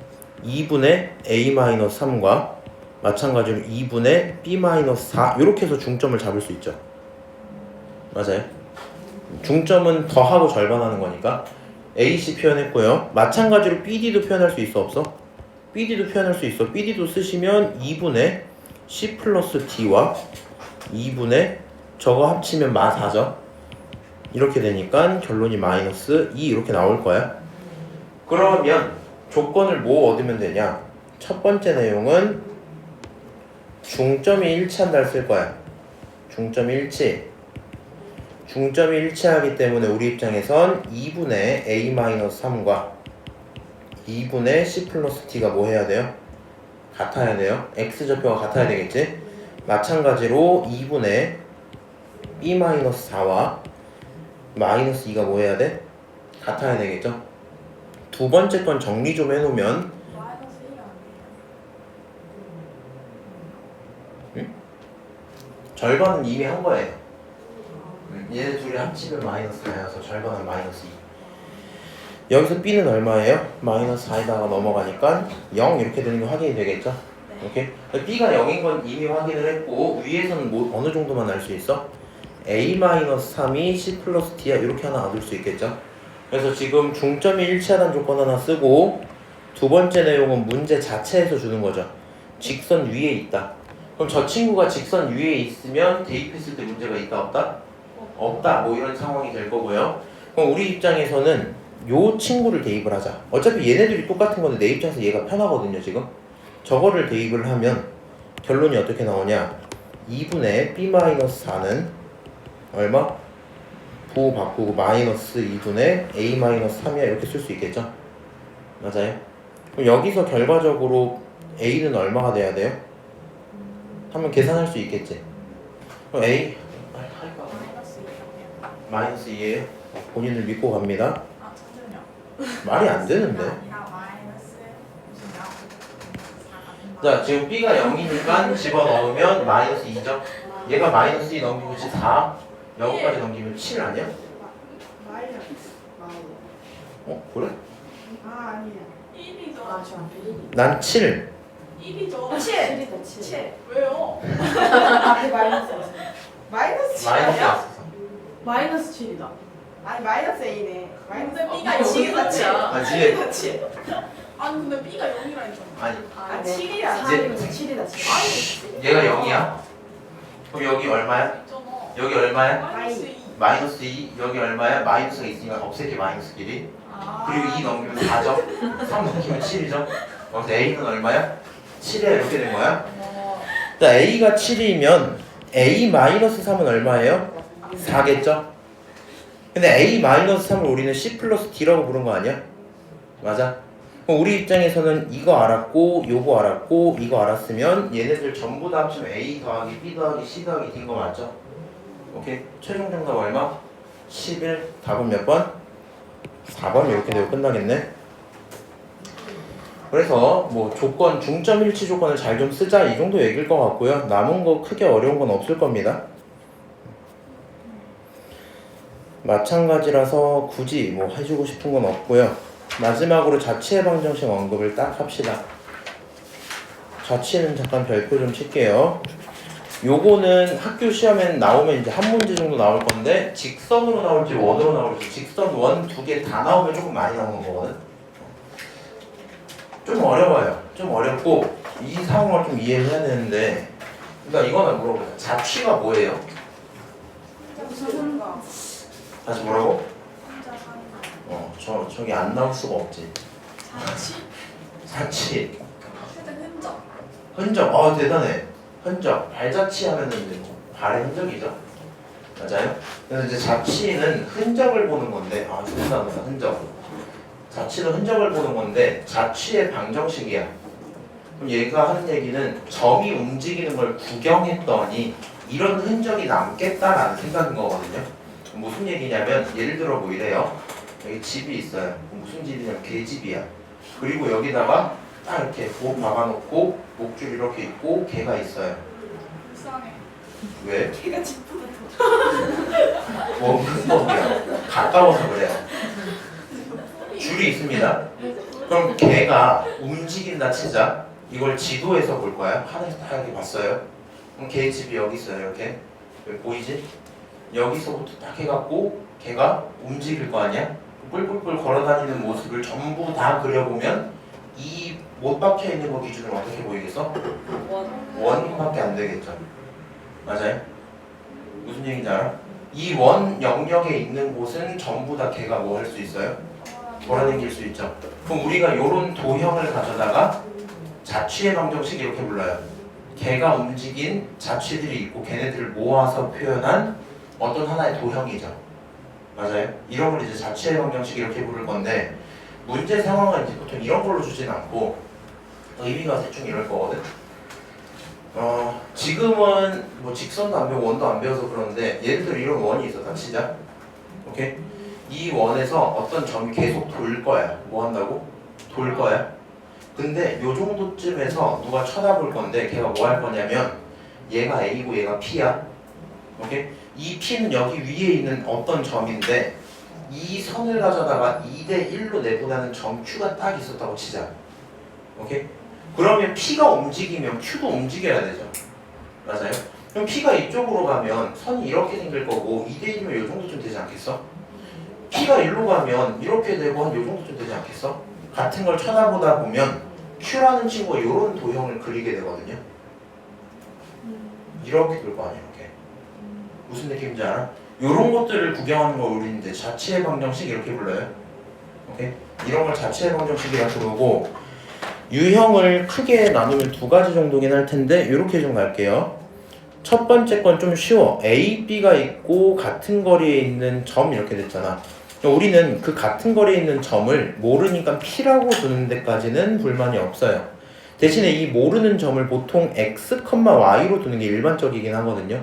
2분의 A-3과 마찬가지로 2분의 B-4 이렇게 해서 중점을 잡을 수 있죠. 맞아요? 중점은 더하고 절반하는 거니까 AC 표현했고요. 마찬가지로 BD도 표현할 수 있어 없어? BD도 표현할 수 있어. BD도 쓰시면 2분의 C 플러스 D와 2분의 저거 합치면 마4죠. 이렇게 되니까 결론이 마이너스 2 이렇게 나올 거야. 그러면 조건을 뭐 얻으면 되냐? 첫 번째 내용은 중점이 일치한다를 쓸 거야. 중점이 일치. 중점이 일치하기 때문에 우리 입장에선 2분의 A-3과 2분의 C 플러스 D가 뭐 해야 돼요? 같아야 돼요. X좌표가 같아야 되겠지? 마찬가지로 2분의 B-4와 마이너스 2가 뭐 해야 돼? 같아야 되겠죠? 두 번째 건 정리 좀 해놓으면 마이너스 1이 아니에요. 절반은 이미 한 거예요. 얘네 둘이 합치면 마이너스 4여서 절반은 마이너스 2. 여기서 B는 얼마예요? 마이너스 4에다가 넘어가니까 0 이렇게 되는 게 확인이 되겠죠? 오케이? B가 0인 건 이미 확인을 했고 위에서는 뭐 어느 정도만 알 수 있어? A-3이 C 플러스 D야 이렇게 하나 얻을 수 있겠죠? 그래서 지금 중점이 일치하다는 조건 하나 쓰고 두 번째 내용은 문제 자체에서 주는 거죠. 직선 위에 있다. 그럼 저 친구가 직선 위에 있으면 대입했을 때 문제가 있다 없다? 없다. 뭐 이런 상황이 될 거고요. 그럼 우리 입장에서는 요 친구를 대입을 하자. 어차피 얘네들이 똑같은 건데 내 입장에서 얘가 편하거든요 지금. 저거를 대입을 하면 결론이 어떻게 나오냐? 2분의 B-4는 얼마? 부호 바꾸고 마이너스 2분의 A-3이야 이렇게 쓸 수 있겠죠? 맞아요? 그럼 여기서 결과적으로 A는 얼마가 돼야 돼요? 하면 계산할 수 있겠지? 그럼 A 마이너스 2라고요. 마이너스 2예요? 본인을 믿고 갑니다. 아, 잠시만요. 말이 안 되는데. 아니라 마이너스 무슨 자 지금 B가 0이니까 집어넣으면 마이너스 2죠? 얘가 마이너스 2 넘기면 4 0까지 넘기면 7 아니야? 마이너스. 그래? 아, 아니에요. 1이죠. 아, 저 앞에 1이. 난 7. 1이죠. 7이다, 7. 7. 왜요? 앞에 마이너스 있어. 마이너스 7이야? 마이너스였어. 마이너스 7이다. 아니, 마이너스 A네. 마이너스 B가 이거 0이다, 7. 아, 뒤에. 7. 아니, 근데 B가 0이라 했잖아. 아니 아, 7이야. 4이면 7이다, 7. 아니, 얘가 0이야? 그럼 여기 얼마야? 있잖아. 여기 얼마야? 마이너스 2. 마이너스 2 여기 얼마야? 마이너스가 있으니까 없앨게 마이너스 길이 아. 그리고 2 넘기면 4죠? 3 넘기면 7이죠? 그래서 A는 얼마야? 7이야 이렇게 된 거야? 자 A가 7이면 A-3은 얼마예요? 4겠죠? 근데 A-3을 우리는 C 플러스 D라고 부른 거 아니야? 맞아? 그럼 우리 입장에서는 이거 알았고 요거 알았고 이거 알았으면 얘네들 전부 다 합치면 A 더하기 B 더하기 C 더하기 D인 거 맞죠? 오케이? 최종 정답 얼마? 11. 답은 몇 번? 4번 이렇게 되고 끝나겠네. 그래서 뭐 조건 중점 일치 조건을 잘 좀 쓰자 이 정도 얘기일 것 같고요. 남은 거 크게 어려운 건 없을 겁니다. 마찬가지라서 굳이 뭐 해주고 싶은 건 없고요. 마지막으로 자취의 방정식 언급을 딱 합시다. 자취는 잠깐 별표 좀 칠게요. 요거는 학교 시험에 나오면 이제 한 문제 정도 나올 건데 직선으로 나올지 원으로 나올지 직선 원 두 개 다 나오면 조금 많이 나오는 거거든. 좀 어려워요. 좀 어렵고 이 상황을 좀 이해해야 되는데 그러니까 이거는 물어보자. 자취가 뭐예요? 혼자 다시 뭐라고? 사는 저기 안 나올 수가 없지. 자취? 자취. 살짝 흔적. 흔적. 대단해. 흔적. 발자취 하면은 이제 발의 흔적이죠. 맞아요? 그래서 이제 자취는 흔적을 보는 건데 좋은 단어다. 흔적. 자취는 흔적을 보는 건데 자취의 방정식이야. 그럼 얘가 하는 얘기는 점이 움직이는 걸 구경했더니 이런 흔적이 남겠다라는 생각인 거거든요. 무슨 얘기냐면 예를 들어 뭐 이래요. 여기 집이 있어요. 무슨 집이냐면 개집이야. 그리고 여기다가 딱 이렇게 목 박아놓고 목줄 이렇게 있고 개가 있어요. 불쌍해. 왜? 걔가 집보다 더 뭐 문법이야. 가까워서 그래요. 줄이 있습니다. 그럼 개가 움직인다 치자. 이걸 지도에서 볼 거야. 하늘에서 딱 이렇게 봤어요. 그럼 개 집이 여기 있어요. 이렇게 여기 보이지? 여기서부터 딱 해갖고 개가 움직일 거 아니야? 뿔뿔뿔 걸어다니는 모습을 전부 다 그려보면 이 못 박혀 있는 거 기준으로 어떻게 보이겠어? 원밖에 안 되겠죠. 맞아요? 무슨 얘기인지 알아? 이 원 영역에 있는 곳은 전부 다 개가 뭐 할 수 있어요? 돌아다닐 수 있죠. 그럼 우리가 요런 도형을 가져다가 자취의 방정식 이렇게 불러요. 개가 움직인 자취들이 있고 걔네들을 모아서 표현한 어떤 하나의 도형이죠. 맞아요? 이런 걸 이제 자취의 방정식 이렇게 부를 건데 문제 상황은 이제 보통 이런 걸로 주진 않고 의미가 대충 이럴 거거든. 지금은 뭐 직선도 안 배우고 원도 안 배워서 그러는데 예를 들어 이런 원이 있어. 다 치자. 오케이? 이 원에서 어떤 점이 계속 돌 거야. 뭐 한다고? 돌 거야. 근데 요 정도쯤에서 누가 쳐다볼 건데 걔가 뭐 할 거냐면 얘가 A고 얘가 P야. 오케이? 이 P는 여기 위에 있는 어떤 점인데 이 선을 가져다가 2대 1로 내보내는 점 Q가 딱 있었다고 치자. 오케이? 그러면 P가 움직이면 Q도 움직여야 되죠. 맞아요? 그럼 P가 이쪽으로 가면 선이 이렇게 생길 거고 2대 1이면 요 정도쯤 되지 않겠어? P가 일로 가면 이렇게 되고 한 요 정도쯤 되지 않겠어? 같은 걸 쳐다보다 보면 Q라는 친구가 이런 도형을 그리게 되거든요. 이렇게 그릴 거 아니야, 이렇게. 무슨 느낌인지 알아? 이런 것들을 구경하는 걸 우리는 이제 자취의 방정식 이렇게 불러요. 오케이? 이런 걸 자취의 방정식이라 부르고 유형을 크게 나누면 두 가지 정도긴 할 텐데 이렇게 좀 갈게요. 첫 번째 건 좀 쉬워. A, B가 있고 같은 거리에 있는 점 이렇게 됐잖아. 우리는 그 같은 거리에 있는 점을 모르니까 P라고 두는 데까지는 불만이 없어요. 대신에 이 모르는 점을 보통 X, Y로 두는 게 일반적이긴 하거든요.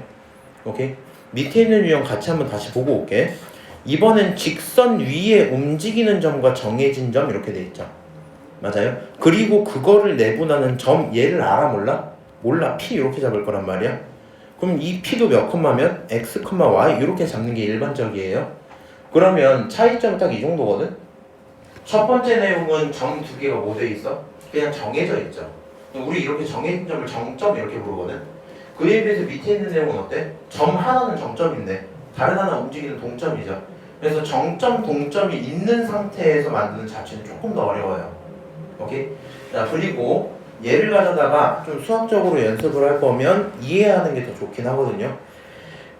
오케이? 밑에 있는 유형 같이 한번 다시 보고 올게. 이번엔 직선 위에 움직이는 점과 정해진 점 이렇게 돼 있죠. 맞아요? 그리고 그거를 내분하는 점 얘를 알아 몰라? 몰라. P 이렇게 잡을 거란 말이야. 그럼 이 P도 몇 콤마면 X, Y 이렇게 잡는 게 일반적이에요. 그러면 차이점이 딱 이 정도거든? 첫 번째 내용은 점 두 개가 뭐 돼 있어? 그냥 정해져 있죠. 우리 이렇게 정해진 점을 정점 이렇게 부르거든? 그에 비해서 밑에 있는 내용은 어때? 점 하나는 정점인데 다른 하나 움직이는 동점이죠. 그래서 정점, 동점이 있는 상태에서 만드는 자체는 조금 더 어려워요. 오케이? 자, 그리고 얘를 가져다가 좀 수학적으로 연습을 할 거면 이해하는 게 더 좋긴 하거든요.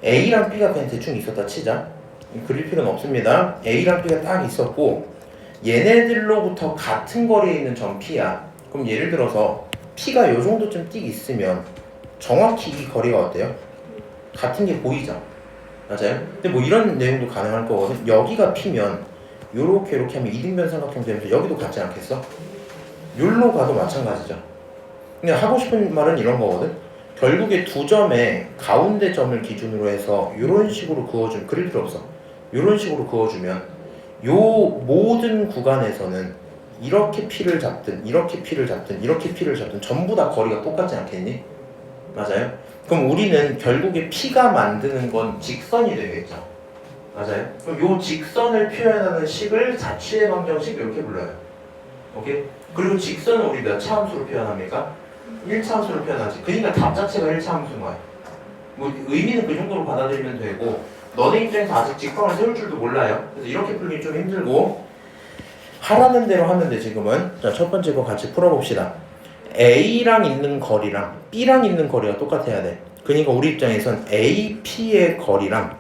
A랑 B가 그냥 대충 있었다 치자. 그릴 필요는 없습니다. A랑 B가 딱 있었고 얘네들로부터 같은 거리에 있는 점 P야. 그럼 예를 들어서 P가 요 정도쯤 띡 있으면 정확히 이 거리가 어때요? 같은 게 보이죠? 맞아요? 근데 뭐 이런 내용도 가능할 거거든. 여기가 P면 요렇게 이렇게 하면 이등변 삼각형 되면서 여기도 같지 않겠어? 욜로 가도 마찬가지죠. 그냥 하고 싶은 말은 이런 거거든. 결국에 두 점의 가운데 점을 기준으로 해서 이런 식으로 그어주면 그릴 필요 없어. 이런 식으로 그어주면 요 모든 구간에서는 이렇게 P를 잡든 이렇게 P를 잡든 이렇게 P를 잡든 전부 다 거리가 똑같지 않겠니? 맞아요? 그럼 우리는 결국에 P가 만드는 건 직선이 되겠죠. 맞아요? 그럼 요 직선을 표현하는 식을 자취의 방정식 이렇게 불러요. 오케이? 그리고 직선은 우리 몇 차 함수로 표현합니까? 1차 함수로 표현하지. 그러니까 답 자체가 1차 함수인 거야. 뭐 의미는 그 정도로 받아들이면 되고 너네 입장에서 아직 직방을 세울 줄도 몰라요. 그래서 이렇게 풀기 좀 힘들고 하라는 대로 하면 돼 지금은. 자, 첫 번째 거 같이 풀어봅시다. A랑 있는 거리랑 B랑 있는 거리가 똑같아야 돼. 그러니까 우리 입장에선 AP의 거리랑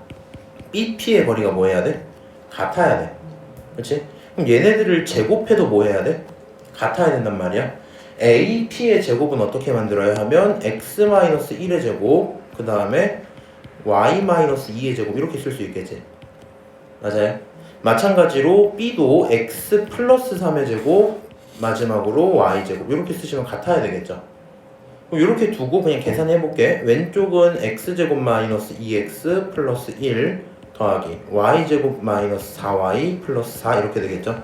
BP의 거리가 뭐 해야 돼? 같아야 돼. 그렇지? 그럼 얘네들을 제곱해도 뭐 해야 돼? 같아야 된단 말이야. AP의 제곱은 어떻게 만들어야 하면 X-1의 제곱 그 다음에 Y-2의 제곱 이렇게 쓸 수 있겠지. 맞아요? 마찬가지로 B도 X 플러스 3의 제곱 마지막으로 y제곱 이렇게 쓰시면 같아야 되겠죠. 그럼 이렇게 두고 그냥 계산해 볼게. 왼쪽은 x제곱 마이너스 2x 플러스 1 더하기 y제곱 마이너스 4y 플러스 4 이렇게 되겠죠.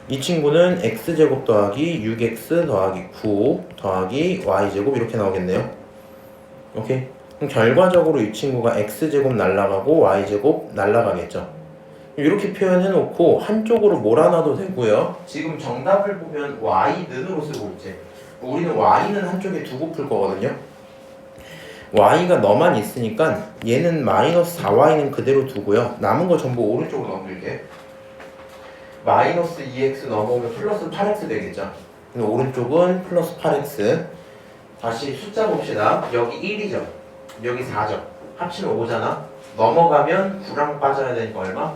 이 친구는 x제곱 더하기 6x 더하기 9 더하기 y제곱 이렇게 나오겠네요. 오케이? 그럼 결과적으로 이 친구가 x제곱 날라가고 y제곱 날라가겠죠. 이렇게 표현해 놓고 한쪽으로 몰아놔도 되고요. 지금 정답을 보면 y는으로 쓰고 있지. 우리는 y는 한쪽에 두고 풀 거거든요. y가 너만 있으니까 얘는 마이너스 4y는 그대로 두고요. 남은 거 전부 오른쪽으로 넘길게. 마이너스 2x 넘어오면 플러스 8x 되겠죠. 그래서 오른쪽은 플러스 8x. 다시 숫자 봅시다. 여기 1이죠. 여기 4죠. 합치면 5잖아. 넘어가면 9랑 빠져야 되니까 얼마?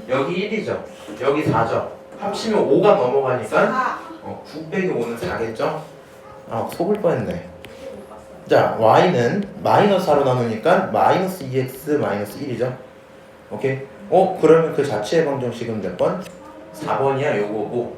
여기 1이죠. 여기 4죠. 합치면 5가 넘어가니까 9 빼기 5는 4겠죠? 아, 속을 뻔했네. 자, y는 마이너스 4로 나누니까 마이너스 2x 마이너스 1이죠. 오케이? 그러면 그 자체의 방정식은 몇 번? 4번이야, 요거고.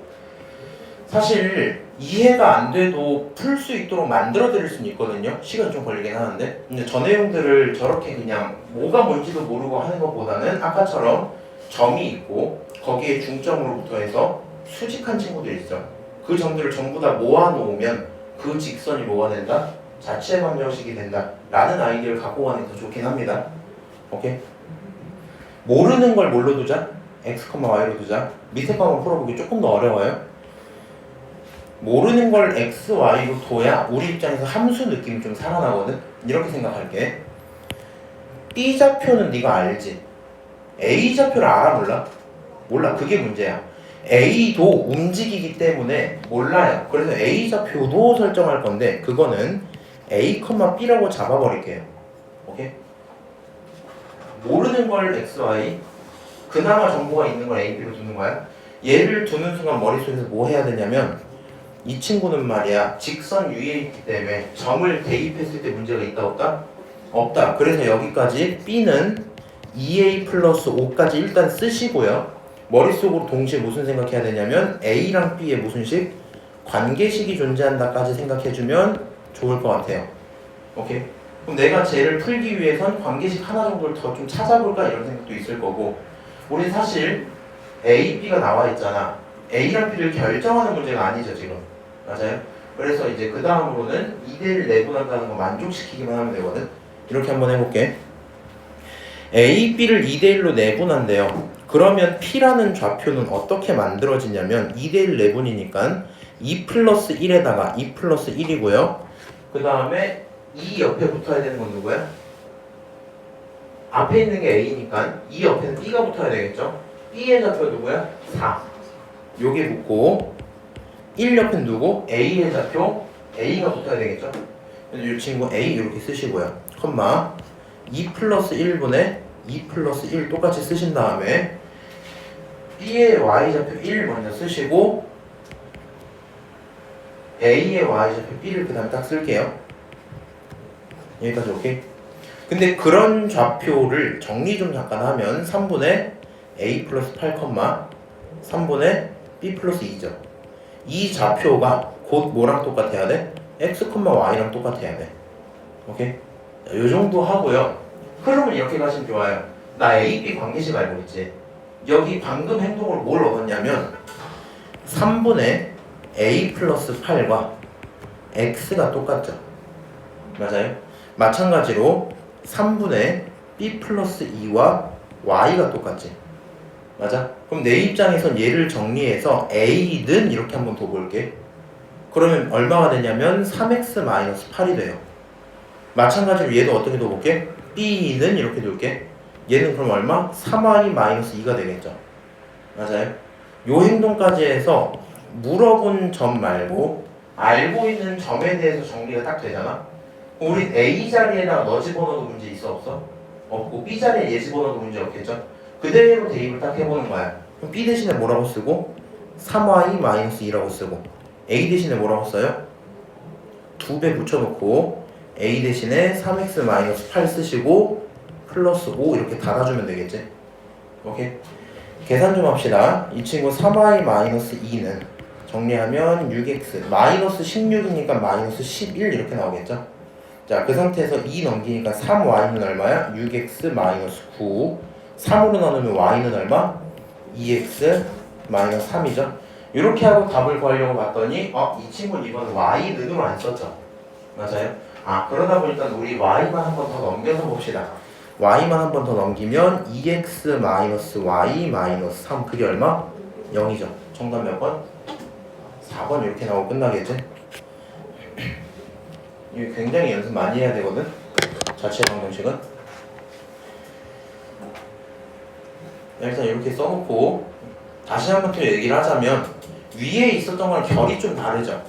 사실 이해가 안 돼도 풀 수 있도록 만들어 드릴 수는 있거든요. 시간 좀 걸리긴 하는데. 근데 저 내용들을 저렇게 그냥 뭐가 뭔지도 모르고 하는 것보다는 아까처럼 점이 있고 거기에 중점으로부터 해서 수직한 친구들이 있죠. 그 점들을 전부 다 모아놓으면 그 직선이 뭐가 된다? 자체 방정식이 된다 라는 아이디어를 갖고 가는 게 더 좋긴 합니다. 오케이? 모르는 걸 뭘로 두자? x, y로 두자. 밑에 방을 풀어보기 조금 더 어려워요. 모르는 걸 x, y로 둬야 우리 입장에서 함수 느낌이 좀 살아나거든? 이렇게 생각할게. B좌표는 네가 알지? A좌표를 알아 몰라? 몰라. 그게 문제야. A도 움직이기 때문에 몰라요. 그래서 A좌표도 설정할 건데 그거는 A, B라고 잡아버릴게요. 오케이? 모르는 걸 x, y 그나마 정보가 있는 걸 A, B로 두는 거야. 얘를 두는 순간 머릿속에서 뭐 해야 되냐면 이 친구는 말이야 직선 위에 있기 때문에 점을 대입했을 때 문제가 있다 없다? 없다. 그래서 여기까지 B는 2A 플러스 5까지 일단 쓰시고요. 머릿속으로 동시에 무슨 생각해야 되냐면 A랑 B의 무슨 식? 관계식이 존재한다까지 생각해주면 좋을 것 같아요. 오케이? 그럼 내가 쟤를 풀기 위해선 관계식 하나 정도를 더 좀 찾아볼까 이런 생각도 있을 거고 우린 사실 A, B가 나와 있잖아. A랑 B를 결정하는 문제가 아니죠 지금. 맞아요? 그래서 이제 그 다음으로는 2대1 내분한다는 거 만족시키기만 하면 되거든. 이렇게 한번 해볼게. A, B를 2대1로 내분한대요. 그러면 P라는 좌표는 어떻게 만들어지냐면 2대1 내분이니까 2 플러스 1에다가 2 플러스 1이고요. 그 다음에 2 옆에 붙어야 되는 건 누구야? 앞에 있는 게 A니까 2 옆에는 B가 붙어야 되겠죠? B의 좌표 누구야? 4. 요게 붙고 1 옆엔 누구? A의 좌표 A가 붙어야 되겠죠? 그래서 이 친구 A 이렇게 쓰시고요. 컴마 2 플러스 1분의 2 플러스 1 똑같이 쓰신 다음에 B의 Y좌표 1 먼저 쓰시고 A의 Y좌표 B를 그 다음에 딱 쓸게요. 여기까지 오케이? 근데 그런 좌표를 정리 좀 잠깐 하면 3분의 A 플러스 8, 3분의 B 플러스 2죠. 이 좌표가 곧 뭐랑 똑같아야 돼? X, Y랑 똑같아야 돼. 오케이? 자, 요 정도 하고요. 흐름은 이렇게 가시면 좋아요. 나 A, B 관계식 알고 있지? 여기 방금 행동을 뭘 얻었냐면 3분의 A 플러스 8과 X가 똑같죠? 맞아요? 마찬가지로 3분의 B 플러스 2와 Y가 똑같지? 맞아? 그럼 내 입장에선 얘를 정리해서 A는 이렇게 한번 둬볼게. 그러면 얼마가 되냐면 3x-8이 돼요. 마찬가지로 얘도 어떻게 둬볼게? B는 이렇게 둘게. 얘는 그럼 얼마? 3y-2가 되겠죠. 맞아요? 요 행동까지 해서 물어본 점 말고 알고 있는 점에 대해서 정리가 딱 되잖아. 우리 A 자리에다가 너 집어넣어도 문제 있어 없어? 없고 B 자리에 얘 집어넣어도 문제 없겠죠? 그대로 대입을 딱 해보는 거야. 그럼 B 대신에 뭐라고 쓰고 3y-2라고 쓰고 A 대신에 뭐라고 써요? 2배 붙여놓고 A 대신에 3x-8 쓰시고 플러스 5 이렇게 달아주면 되겠지? 오케이? 계산 좀 합시다. 이 친구 3y-2는 정리하면 6x 마이너스 16이니까 마이너스 11 이렇게 나오겠죠. 자, 그 상태에서 2 넘기니까 3y는 얼마야? 6x 마이너스 9. 3으로 나누면 y는 얼마? 2x 마이너스 3이죠. 이렇게 하고 답을 구하려고 봤더니 이 친구는 이번 y는으로 안 썼죠. 맞아요? 그러다 보니까 우리 y만 한 번 더 넘겨서 봅시다. y만 한 번 더 넘기면 2x 마이너스 y 마이너스 3 그게 얼마? 0이죠. 정답 몇 번? 4번 이렇게 나오고 끝나겠지? 이거 굉장히 연습 많이 해야 되거든? 자체 방정식은 일단 이렇게 써놓고 다시 한 번 더 얘기를 하자면 위에 있었던 거랑 결이 좀 다르죠?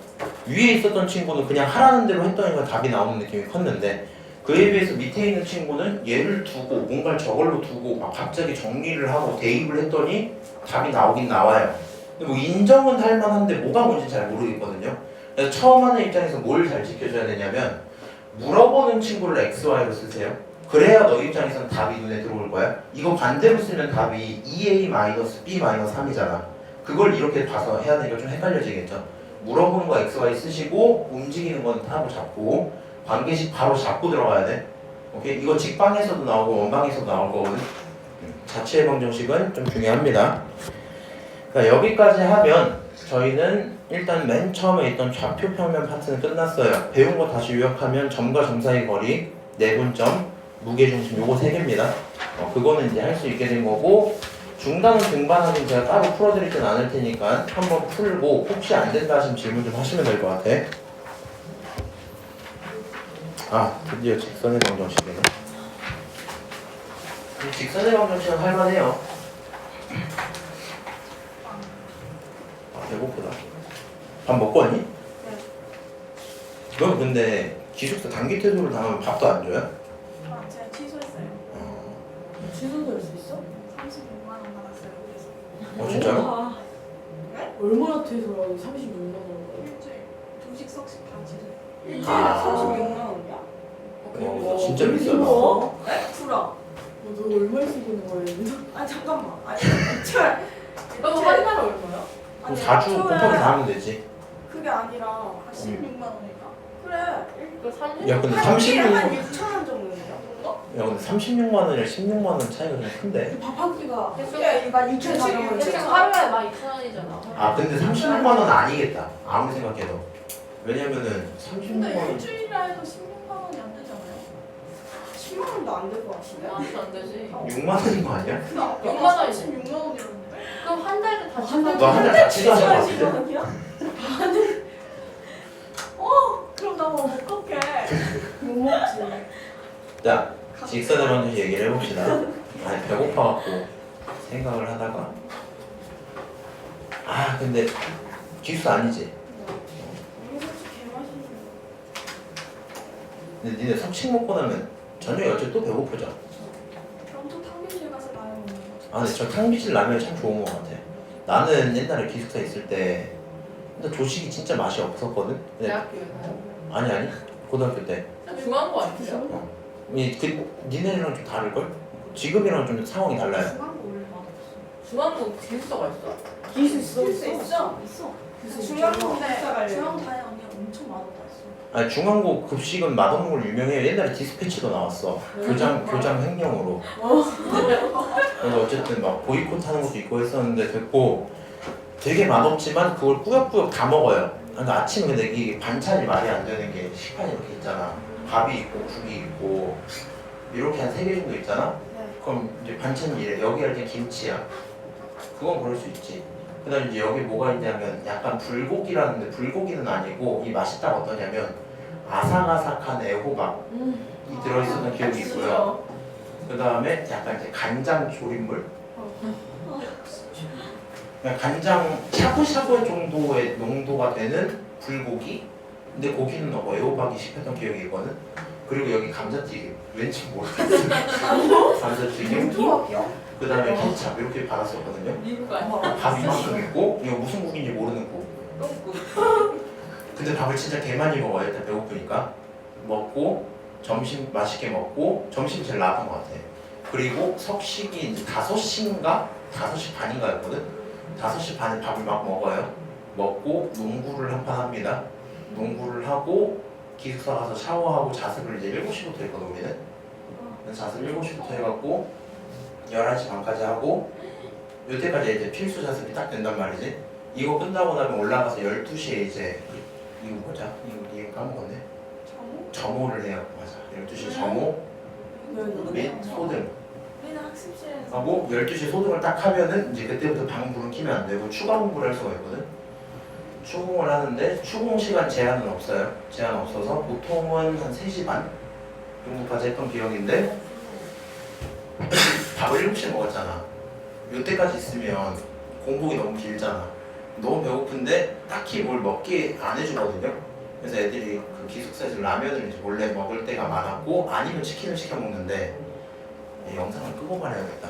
위에 있었던 친구는 그냥 하라는 대로 했더니 답이 나오는 느낌이 컸는데 그에 비해서 밑에 있는 친구는 얘를 두고 뭔가를 저걸로 두고 막 갑자기 정리를 하고 대입을 했더니 답이 나오긴 나와요. 근데 뭐 인정은 할 만한데 뭐가 뭔지 잘 모르겠거든요. 그래서 처음 하는 입장에서 뭘 잘 지켜줘야 되냐면 물어보는 친구를 XY로 쓰세요. 그래야 너 입장에서는 답이 눈에 들어올 거야. 이거 반대로 쓰면 답이 2a-b-3이잖아. 그걸 이렇게 봐서 해야 되니까 좀 헷갈려지겠죠. 물어보는 거 XY 쓰시고 움직이는 건 타고 잡고 관계식 바로 잡고 들어가야 돼. 오케이? 이거 직방에서도 나오고 원방에서도 나올 거거든. 자체 방정식은 좀 중요합니다. 그러니까 여기까지 하면 저희는 일단 맨 처음에 있던 좌표 평면 파트는 끝났어요. 배운 거 다시 요약하면 점과 점 사이 거리, 내분점, 무게중심 요거 3개입니다. 그거는 이제 할 수 있게 된 거고 중단은 등반하긴 제가 따로 풀어드리진 않을 테니까 한번 풀고 혹시 안 된다 하시면 질문 좀 하시면 될 것 같아. 드디어 직선의 방정식이네. 직선의 방정식은 할만해요. 배고프다. 밥 먹고 왔니? 네. 너 근데 기숙사 단기 퇴소를 당하면 밥도 안 줘요? 제가 취소했어요. 취소도 할 수 있어? 36만 원 나갔어요. 그래서 진짜로? 네? 얼마나 퇴소라고 36만 원. 일주일 조식 석식 다 취소. 일주일에 아. 36만 원이야? 진짜 비싸다. 네? 구라. 너 얼마에 쓰고 있는 거야? 아니 잠깐만. 아니 제발. 그럼 한 달에 얼마야? 그럼 4주 곱하기 4 하면 되지. 그게 아니라 16만 원인가? 그래. 그 3년? 야 근데 한 36만 한 6천 원 정도인데요? 야 근데 36만 원이랑 16만 원 차이가 좀 큰데. 밥 한 끼가 그게 막 6천 원 지금 하루에 12,000원이잖아. 근데 36만 원은 아니겠다. 아무리 생각해도. 왜냐면은 36만 근데 원. 일주일이라 해도 16만 원이 안 되잖아요? 10만 원도 안 될 것 같은데? 안 되지. 6만 원인 거 아니야? 근데 아까 6만 원이지. 36만 원이었는데? 그럼 한 달에 다시 너 한 달 다 치료하실 것 같은데? 아니야? 그럼 나 뭐 못 걷게. 못 먹지. 자, 직선의 방정식 얘기를 해봅시다. 배고파갖고 생각을 하다가 근데 기수 아니지? 이게 솔직히 개맛있는 근데 니네 석식 먹고 나면 저녁에 어차피 또 배고프죠? 그럼 또 탕비실 가서 라면 먹는 거죠. 근데 저 탕비실 라면이 참 좋은 것 같아. 나는 옛날에 기숙사 있을 때 근데 조식이 진짜 맛이 없었거든? 근데 대학교에서요? 아니 고등학교 때 중요한 거 아니에요? 니네랑 좀 다를걸? 지금이랑 좀 상황이 달라요. 중앙고 원래 맛없어. 중앙고 기숙사가 있어? 기수 있어. 기수 중앙고인데 중앙 다혜 언니가 엄청 맛없다 했어. 중앙고 급식은 맛없는 걸로 유명해요. 옛날에 디스패치도 나왔어. 교장 횡령으로. 그래서 어쨌든 막 보이콧 하는 것도 있고 했었는데 됐고 되게 맛없지만 그걸 꾸역꾸역 다 먹어요. 그러니까 아침에 근데 이게 반찬이 말이 안 되는 게 식판이 이렇게 있잖아. 밥이 있고 국이 있고 이렇게 한 3개 정도 있잖아. 네. 그럼 이제 반찬이 이래. 여기 할 때 김치야. 그건 그럴 수 있지. 그 다음에 이제 여기 뭐가 있냐면 약간 불고기라는데 불고기는 아니고 이 맛있다가 어떠냐면 아삭아삭한 애호박이 들어있었던 기억이 있고요. 그 다음에 약간 이제 간장 조림물. 그냥 간장 샤브샤브 정도의 농도가 되는 불고기. 근데 고기는 뭐 애호박이 씹혔던 기억이 있거든. 그리고 여기 감자튀김. 왠지 모르겠어. 감자튀김. 조합이요? 그 다음에 케찹 이렇게 받았었거든요. 미국 아니야? 밥 이만큼 있고 이거 무슨 국인지 모르는 국. 똥국. 근데 밥을 진짜 개 많이 먹어요. 일단 배고프니까 먹고 점심 맛있게 먹고 점심이 제일 나쁜 것 같아. 그리고 석식이 이제 5시인가 5시 반인가였거든? 5시 반에 밥을 막 먹어요. 먹고 농구를 한 판 합니다. 농구를 하고 기숙사 가서 샤워하고 자습을 이제 7시부터 했거든 우리는. 그래서 자습 7시부터 해갖고 11시 반까지 하고 요때까지 이제 필수 자습이 딱 된단 말이지. 이거 끝나고 나면 올라가서 12시에 이제 이거 뭐자? 이거 까먹었네. 점호를 해요. 맞아. 12시 점호 및 소등 우리는 학습실에서 하고 12시 소등을 딱 하면은 이제 그때부터 방불은 켜면 안 되고 추가 공부를 할 수가 있거든. 추공을 하는데 추공 시간 제한은 없어요. 제한 없어서 보통은 한 3시 반 정도까지 했던 기억인데 밥을 7시에 먹었잖아. 요때까지 있으면 공복이 너무 길잖아. 너무 배고픈데 딱히 뭘 먹게 안 해주거든요. 그래서 애들이 그 기숙사에서 라면을 이제 몰래 먹을 때가 많았고 아니면 치킨을 시켜 먹는데 영상을 끄고 말해야겠다.